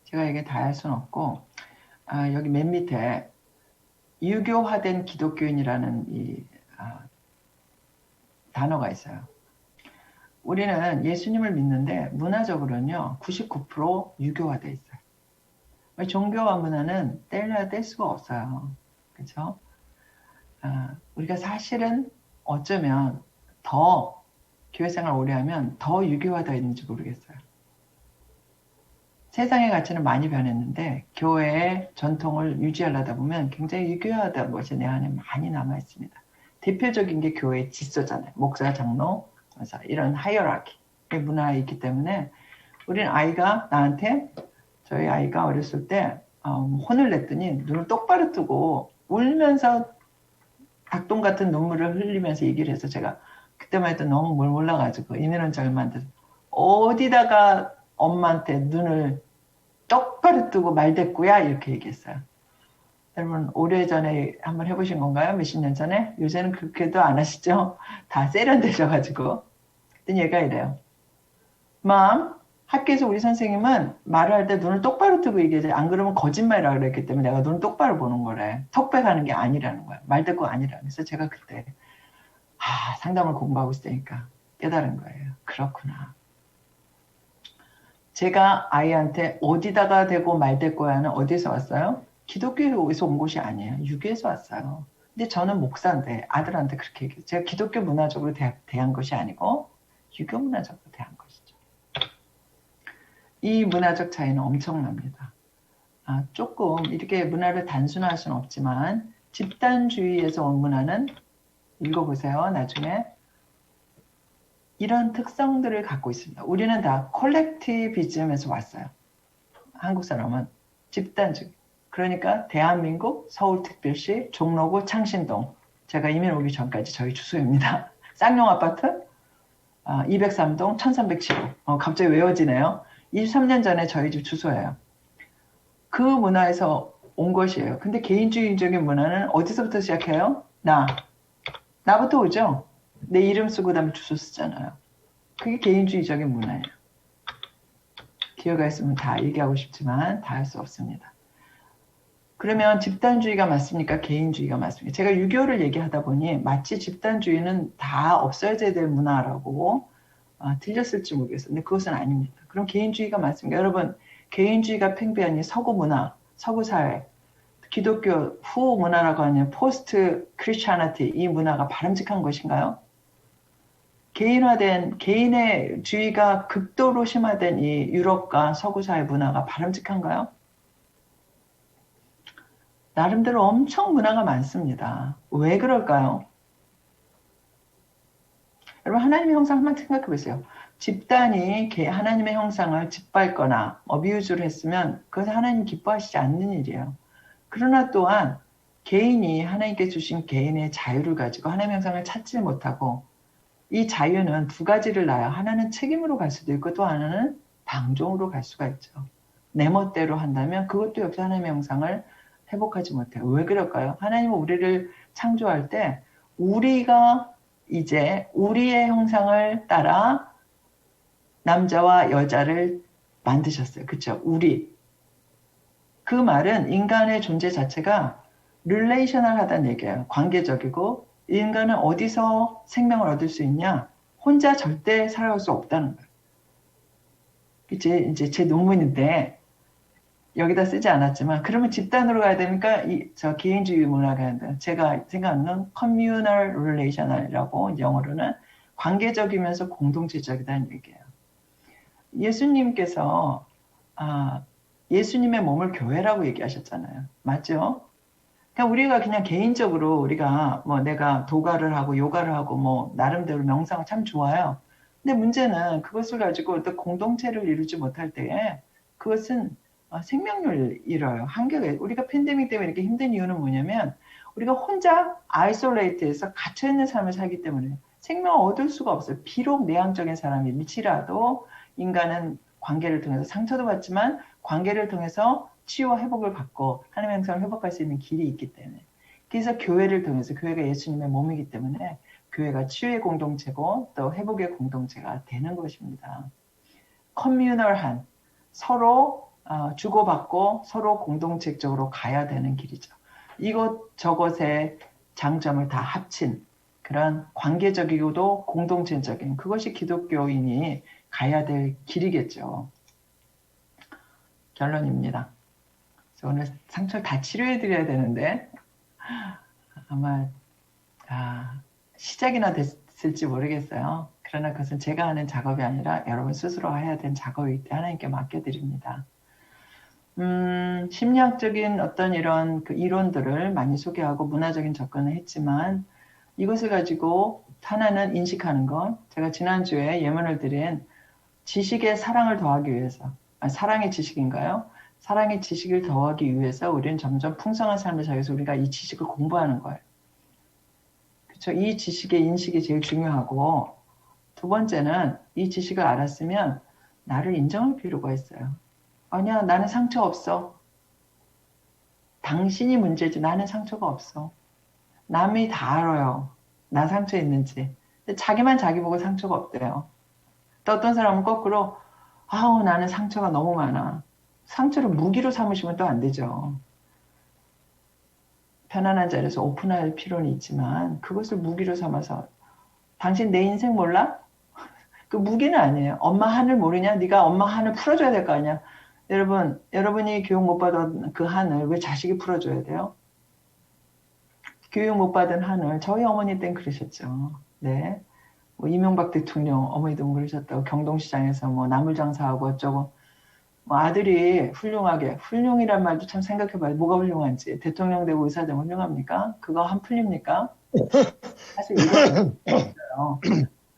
제가 이게 다 할 수는 없고 여기 맨 밑에 유교화된 기독교인이라는 단어가 있어요. 우리는 예수님을 믿는데 문화적으로는요 99% 유교화돼 있어요. 종교와 문화는 뗄래야 뗄 수가 없어요. 그렇죠? 우리가 사실은 어쩌면 더 교회 생활 오래 하면 더 유교화되어 있는지 모르겠어요. 세상의 가치는 많이 변했는데 교회의 전통을 유지하려다 보면 굉장히 유교화된 것이 내 안에 많이 남아 있습니다. 대표적인 게 교회의 질서잖아요. 목사, 장로, 권사 이런 하이어라키의 문화가 있기 때문에 우리는 저희 아이가 어렸을 때 혼을 냈더니 눈을 똑바로 뜨고 울면서 닭똥 같은 눈물을 흘리면서 얘기를 해서 제가 그때만 해도 너무 몰라가지고 이민원 절만데 어디다가 엄마한테 눈을 똑바로 뜨고 말대꾸야 이렇게 얘기했어요. 여러분 오래전에 한번 해보신 건가요? 몇십 년 전에? 요새는 그렇게도 안 하시죠? 다 세련되셔가지고. 그랬더니 얘가 이래요. 학교에서 우리 선생님은 말을 할 때 눈을 똑바로 뜨고 얘기하지 안 그러면 거짓말이라고 그랬기 때문에 내가 눈을 똑바로 보는 거래. 턱백하는 게 아니라는 거야. 말대꾸 아니라. 그래서 제가 그때 상담을 공부하고 있으니까 깨달은 거예요. 그렇구나. 제가 아이한테 어디다가 대고 말대꾸야는 어디서 왔어요? 기독교에서 온 것이 아니에요. 유교에서 왔어요. 근데 저는 목사인데 아들한테 그렇게 얘기해요. 제가 기독교 문화적으로 대한 것이 아니고 유교 문화적으로 대한 것이죠. 이 문화적 차이는 엄청납니다. 조금 이렇게 문화를 단순화할 수는 없지만 집단주의에서 온 문화는 읽어보세요. 나중에 이런 특성들을 갖고 있습니다. 우리는 다 콜렉티비즘에서 왔어요. 한국 사람은 집단주의. 그러니까 대한민국 서울특별시 종로구 창신동. 제가 이민 오기 전까지 저희 주소입니다. 쌍용 아파트 203동 1307호. 갑자기 외워지네요. 23년 전에 저희 집 주소예요. 그 문화에서 온 것이에요. 근데 개인주의적인 문화는 어디서부터 시작해요? 나부터 오죠? 내 이름 쓰고 그다음에 주소 쓰잖아요. 그게 개인주의적인 문화예요. 기회가 있으면 다 얘기하고 싶지만 다 할 수 없습니다. 그러면 집단주의가 맞습니까? 개인주의가 맞습니까? 제가 유교를 얘기하다 보니 마치 집단주의는 다 없어져야 될 문화라고 들렸을지 모르겠어요. 근데 그것은 아닙니다. 그럼 개인주의가 맞습니까? 여러분, 개인주의가 팽배한 이 서구 문화, 서구 사회, 기독교 후 문화라고 하는 포스트 크리스천리티 이 문화가 바람직한 것인가요? 개인화된 개인의 주의가 극도로 심화된 이 유럽과 서구 사회 문화가 바람직한가요? 나름대로 엄청 문화가 많습니다. 왜 그럴까요? 여러분 하나님의 형상 한번 생각해 보세요. 집단이 하나님의 형상을 짓밟거나 어비유즈를 했으면 그것은 하나님 기뻐하시지 않는 일이에요. 그러나 또한 개인이 하나님께 주신 개인의 자유를 가지고 하나님의 형상을 찾지 못하고 이 자유는 두 가지를 낳아요. 하나는 책임으로 갈 수도 있고 또 하나는 방종으로 갈 수가 있죠. 내 멋대로 한다면 그것도 역시 하나님의 형상을 회복하지 못해요. 왜 그럴까요? 하나님은 우리를 창조할 때 우리가 이제 우리의 형상을 따라 남자와 여자를 만드셨어요. 그렇죠? 우리. 그 말은 인간의 존재 자체가 릴레이셔널하다는 얘기예요. 관계적이고 인간은 어디서 생명을 얻을 수 있냐? 혼자 절대 살아갈 수 없다는 거예요. 이제 제 논문인데 여기다 쓰지 않았지만 그러면 집단으로 가야 됩니까? 저 개인주의 문화가 가야 돼요. 제가 생각하는 communal relation이라고 영어로는 관계적이면서 공동체적이라는 얘기예요. 예수님께서 예수님의 몸을 교회라고 얘기하셨잖아요. 맞죠? 그러니까 우리가 그냥 개인적으로 우리가 뭐 내가 도가를 하고 요가를 하고 뭐 나름대로 명상을 참 좋아요. 근데 문제는 그것을 가지고 어떤 공동체를 이루지 못할 때에 그것은 생명력을 잃어요. 한계가 우리가 팬데믹 때문에 이렇게 힘든 이유는 뭐냐면 우리가 혼자 아이솔레이트해서 갇혀있는 삶을 살기 때문에 생명을 얻을 수가 없어요. 비록 내향적인 사람이 미치라도 인간은 관계를 통해서 상처도 받지만 관계를 통해서 치유와 회복을 받고 하나님의 형상을 회복할 수 있는 길이 있기 때문에 그래서 교회를 통해서 교회가 예수님의 몸이기 때문에 교회가 치유의 공동체고 또 회복의 공동체가 되는 것입니다. 커뮤널한 서로 주고받고 서로 공동체적으로 가야 되는 길이죠. 이것저것의 장점을 다 합친 그런 관계적이고도 공동체적인 그것이 기독교인이 가야 될 길이겠죠. 결론입니다. 그래서 오늘 상처를 다 치료해드려야 되는데 아마 시작이나 됐을지 모르겠어요. 그러나 그것은 제가 하는 작업이 아니라 여러분 스스로 해야 되는 작업이기 때문에 하나님께 맡겨드립니다. 심리학적인 어떤 이런 그 이론들을 많이 소개하고 문화적인 접근을 했지만 이것을 가지고 하나는 인식하는 것, 제가 지난주에 예문을 드린 지식의 사랑을 더하기 위해서, 사랑의 지식인가요? 사랑의 지식을 더하기 위해서 우리는 점점 풍성한 삶을 살기 위해서 우리가 이 지식을 공부하는 거예요. 그렇죠? 이 지식의 인식이 제일 중요하고 두 번째는 이 지식을 알았으면 나를 인정할 필요가 있어요. 아니야, 나는 상처 없어. 당신이 문제지 나는 상처가 없어. 남이 다 알아요. 나 상처 있는지. 근데 자기만 자기 보고 상처가 없대요. 또 어떤 사람은 거꾸로 아우 나는 상처가 너무 많아. 상처를 무기로 삼으시면 또 안 되죠. 편안한 자리에서 오픈할 필요는 있지만 그것을 무기로 삼아서 당신 내 인생 몰라? 그 무기는 아니에요. 엄마 한을 모르냐? 네가 엄마 한을 풀어줘야 될 거 아니야. 여러분, 여러분이 교육 못 받은 그 한을 왜 자식이 풀어줘야 돼요? 교육 못 받은 한을 저희 어머니 땐 그러셨죠. 네. 뭐 이명박 대통령 어머니도 그러셨다고 경동시장에서 뭐 나물 장사하고 어쩌고 뭐 아들이 훌륭하게 훌륭이란 말도 참 생각해봐요. 뭐가 훌륭한지 대통령 되고 의사 되면 훌륭합니까? 그거 한 풀립니까? 사실 이거는 없어요.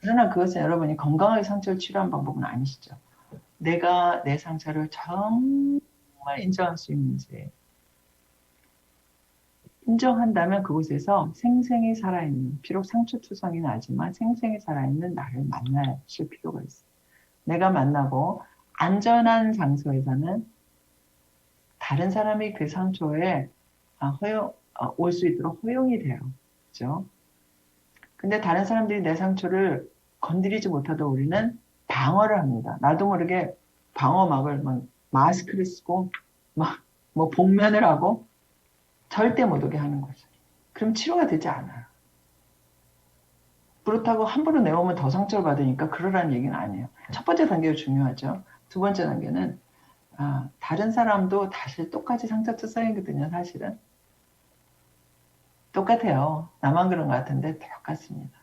그러나 그것은 여러분이 건강하게 상처를 치료하는 방법은 아니시죠. 내가 내 상처를 정말 인정할 수 있는지 인정한다면 그곳에서 생생히 살아있는 비록 상처투성이 나지만 생생히 살아있는 나를 만나실 필요가 있어요. 내가 만나고 안전한 장소에서는 다른 사람이 그 상처에 올 수 있도록 허용이 돼요. 그죠? 근데 다른 사람들이 내 상처를 건드리지 못하도록 우리는 방어를 합니다. 나도 모르게 방어막을 막 마스크를 쓰고 막 뭐 복면을 하고 절대 못 오게 하는 거죠. 그럼 치료가 되지 않아요. 그렇다고 함부로 내오면 더 상처를 받으니까 그러라는 얘기는 아니에요. 첫 번째 단계가 중요하죠. 두 번째 단계는 다른 사람도 다시 똑같이 상처도 쌓이거든요. 사실은 똑같아요. 나만 그런 것 같은데 똑같습니다.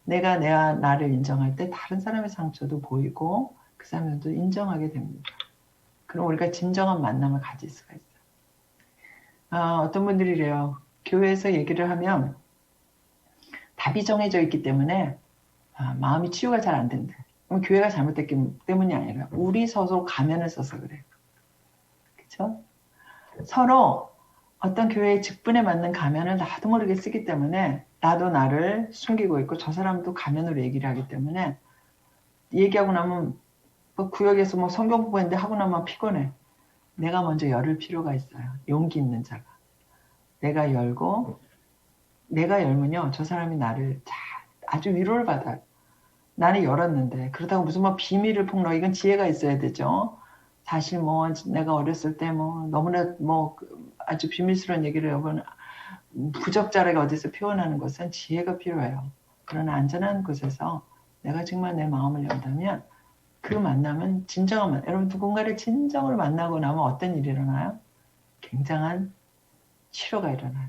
내가 나를 인정할 때 다른 사람의 상처도 보이고 그 사람들도 인정하게 됩니다. 그럼 우리가 진정한 만남을 가질 수가 있어요. 어떤 분들이 이래요. 교회에서 얘기를 하면 답이 정해져 있기 때문에 마음이 치유가 잘 안 된대. 그럼 교회가 잘못됐기 때문이 아니라 우리 스스로 가면을 써서 그래요. 그렇죠? 서로 어떤 교회의 직분에 맞는 가면을 나도 모르게 쓰기 때문에 나도 나를 숨기고 있고 저 사람도 가면으로 얘기를 하기 때문에 얘기하고 나면 뭐 구역에서 뭐 성경 공부했는데 하고 나면 피곤해. 내가 먼저 열을 필요가 있어요. 용기 있는 자가. 내가 열고 내가 열면요. 저 사람이 나를 아주 위로를 받아요. 나는 열었는데 그렇다고 무슨 뭐 비밀을 폭로 이건 지혜가 있어야 되죠. 사실 뭐 내가 어렸을 때 뭐 너무나 뭐 아주 비밀스러운 얘기를 여러분 부적절하게 어디서 표현하는 것은 지혜가 필요해요. 그러나 안전한 곳에서 내가 정말 내 마음을 연다면 그 만남은 진정한 만남. 여러분 누군가를 진정으로 만나고 나면 어떤 일이 일어나요? 굉장한 치료가 일어나요.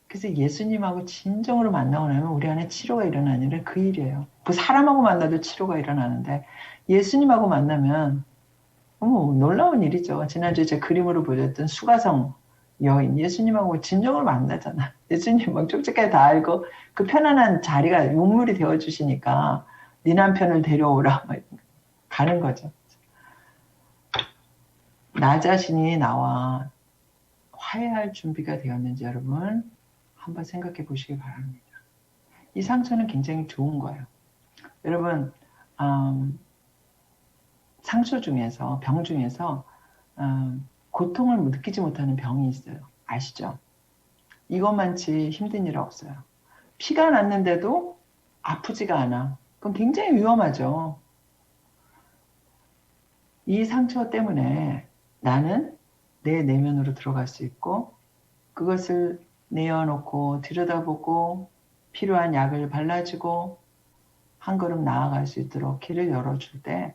그래서 예수님하고 진정으로 만나고 나면 우리 안에 치료가 일어나는 일은 그 일이에요. 그 사람하고 만나도 치료가 일어나는데 예수님하고 만나면 놀라운 일이죠. 지난주에 제 그림으로 보여줬던 수가성 여인 예수님하고 진정으로 만나잖아. 예수님 막 쪽집까지 다 알고 그 편안한 자리가 용물이 되어주시니까 네 남편을 데려오라 막 가는 거죠. 나 자신이 나와 화해할 준비가 되었는지 여러분 한번 생각해 보시기 바랍니다. 이 상처는 굉장히 좋은 거예요. 여러분 상처 중에서 병 중에서 고통을 느끼지 못하는 병이 있어요. 아시죠? 이것만치 힘든 일 없어요. 피가 났는데도 아프지가 않아. 그건 굉장히 위험하죠. 이 상처 때문에 나는 내 내면으로 들어갈 수 있고 그것을 내어놓고 들여다보고 필요한 약을 발라주고 한 걸음 나아갈 수 있도록 길을 열어줄 때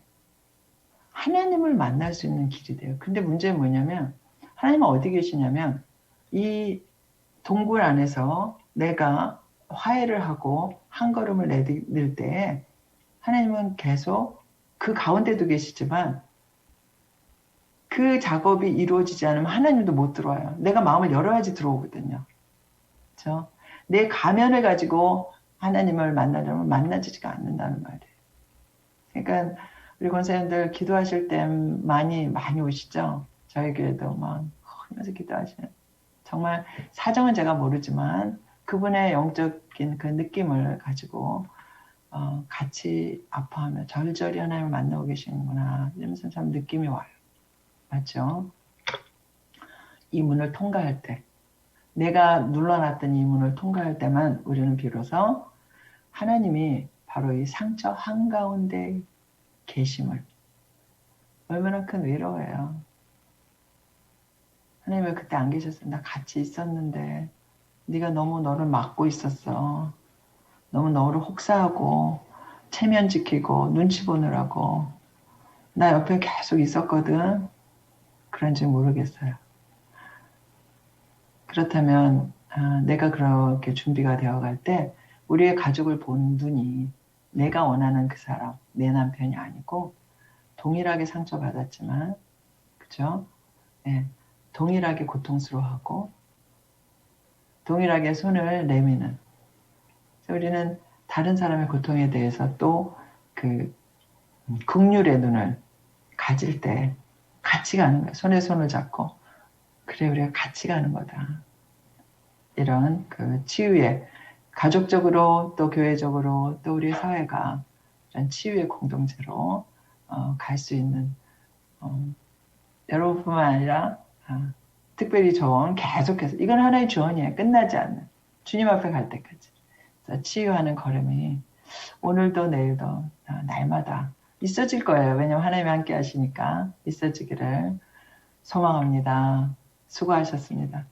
하나님을 만날 수 있는 길이 돼요. 근데 문제는 뭐냐면 하나님은 어디 계시냐면 이 동굴 안에서 내가 화해를 하고 한 걸음을 내딜 때 하나님은 계속 그 가운데도 계시지만 그 작업이 이루어지지 않으면 하나님도 못 들어와요. 내가 마음을 열어야지 들어오거든요. 그렇죠? 내 가면을 가지고 하나님을 만나려면 만나지가 않는다는 말이에요. 그러니까 우리 권사님들 기도하실 때 많이 오시죠? 저희 교회도 막 하면서 기도하시는. 정말 사정은 제가 모르지만 그분의 영적인 그 느낌을 가지고 같이 아파하며 절절히 하나님을 만나고 계시는구나 이러면서 참 느낌이 와요. 맞죠? 이 문을 통과할 때 내가 눌러놨던 이 문을 통과할 때만 우리는 비로소 하나님이 바로 이 상처 한가운데 계심을 얼마나 큰 위로예요. 하나님 왜 그때 안 계셨어? 나 같이 있었는데 네가 너무 너를 막고 있었어. 너무 너를 혹사하고 체면 지키고 눈치 보느라고 나 옆에 계속 있었거든. 그런지 모르겠어요. 그렇다면 내가 그렇게 준비가 되어갈 때 우리의 가족을 본 눈이 내가 원하는 그 사람, 내 남편이 아니고 동일하게 상처받았지만 그죠? 네, 동일하게 고통스러워하고 동일하게 손을 내미는 우리는 다른 사람의 고통에 대해서 또 그 긍휼의 눈을 가질 때 같이 가는 거야. 손에 손을 잡고 그래 우리가 같이 가는 거다. 이런 그 치유의 가족적으로 또 교회적으로 또 우리 사회가 이런 치유의 공동체로 갈 수 있는 여러분뿐만 아니라 특별히 좋은 계속해서 이건 하나의 주언이에요. 끝나지 않는 주님 앞에 갈 때까지. 그래서 치유하는 걸음이 오늘도 내일도 날마다 있어질 거예요. 왜냐하면 하나님이 함께 하시니까 있어지기를 소망합니다. 수고하셨습니다.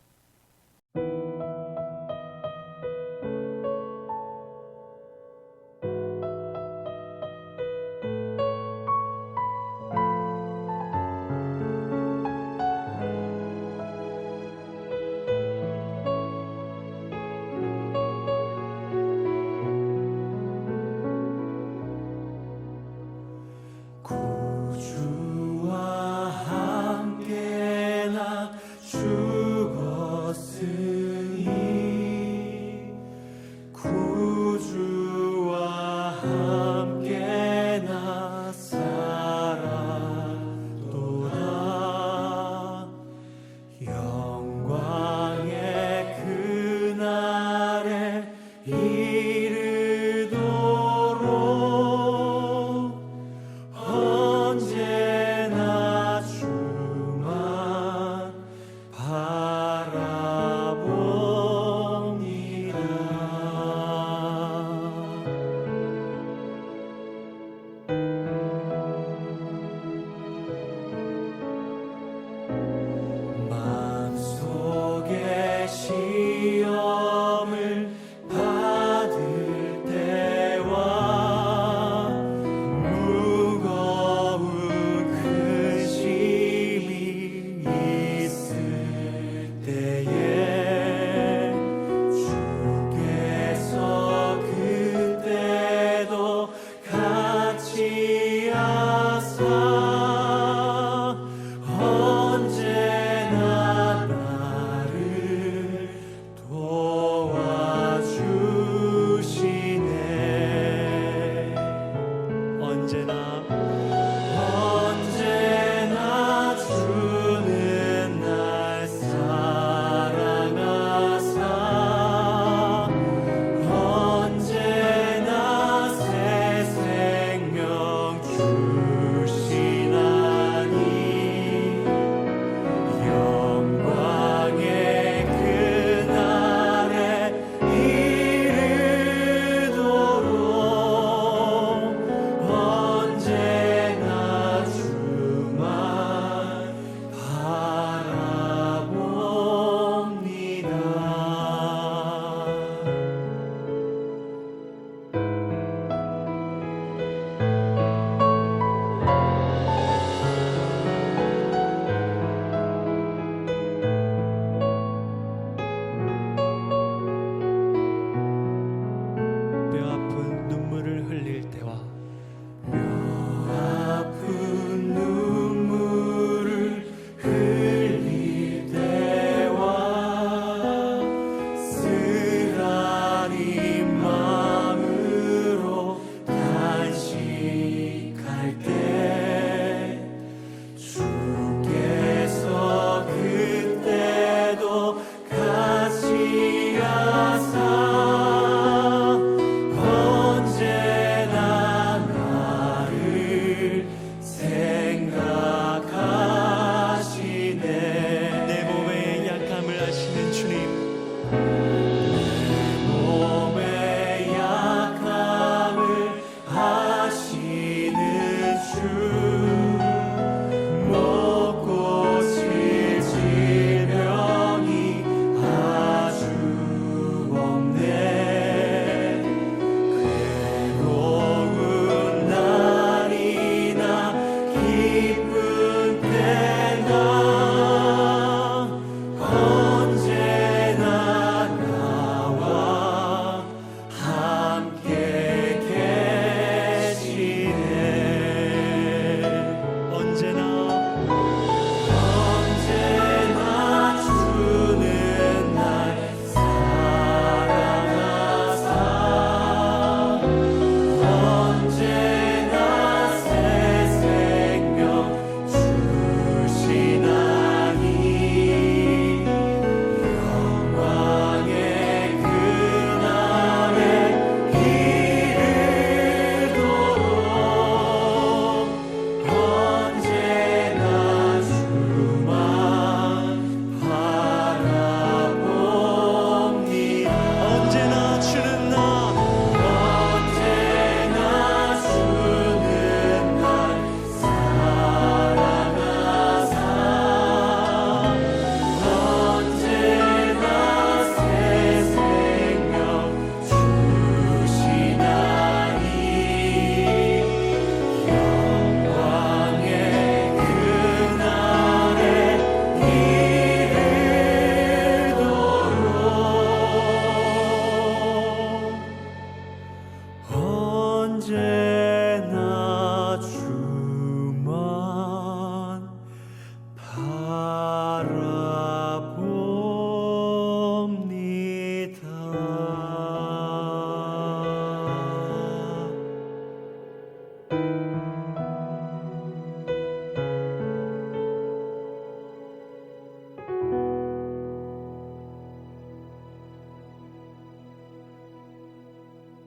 언제나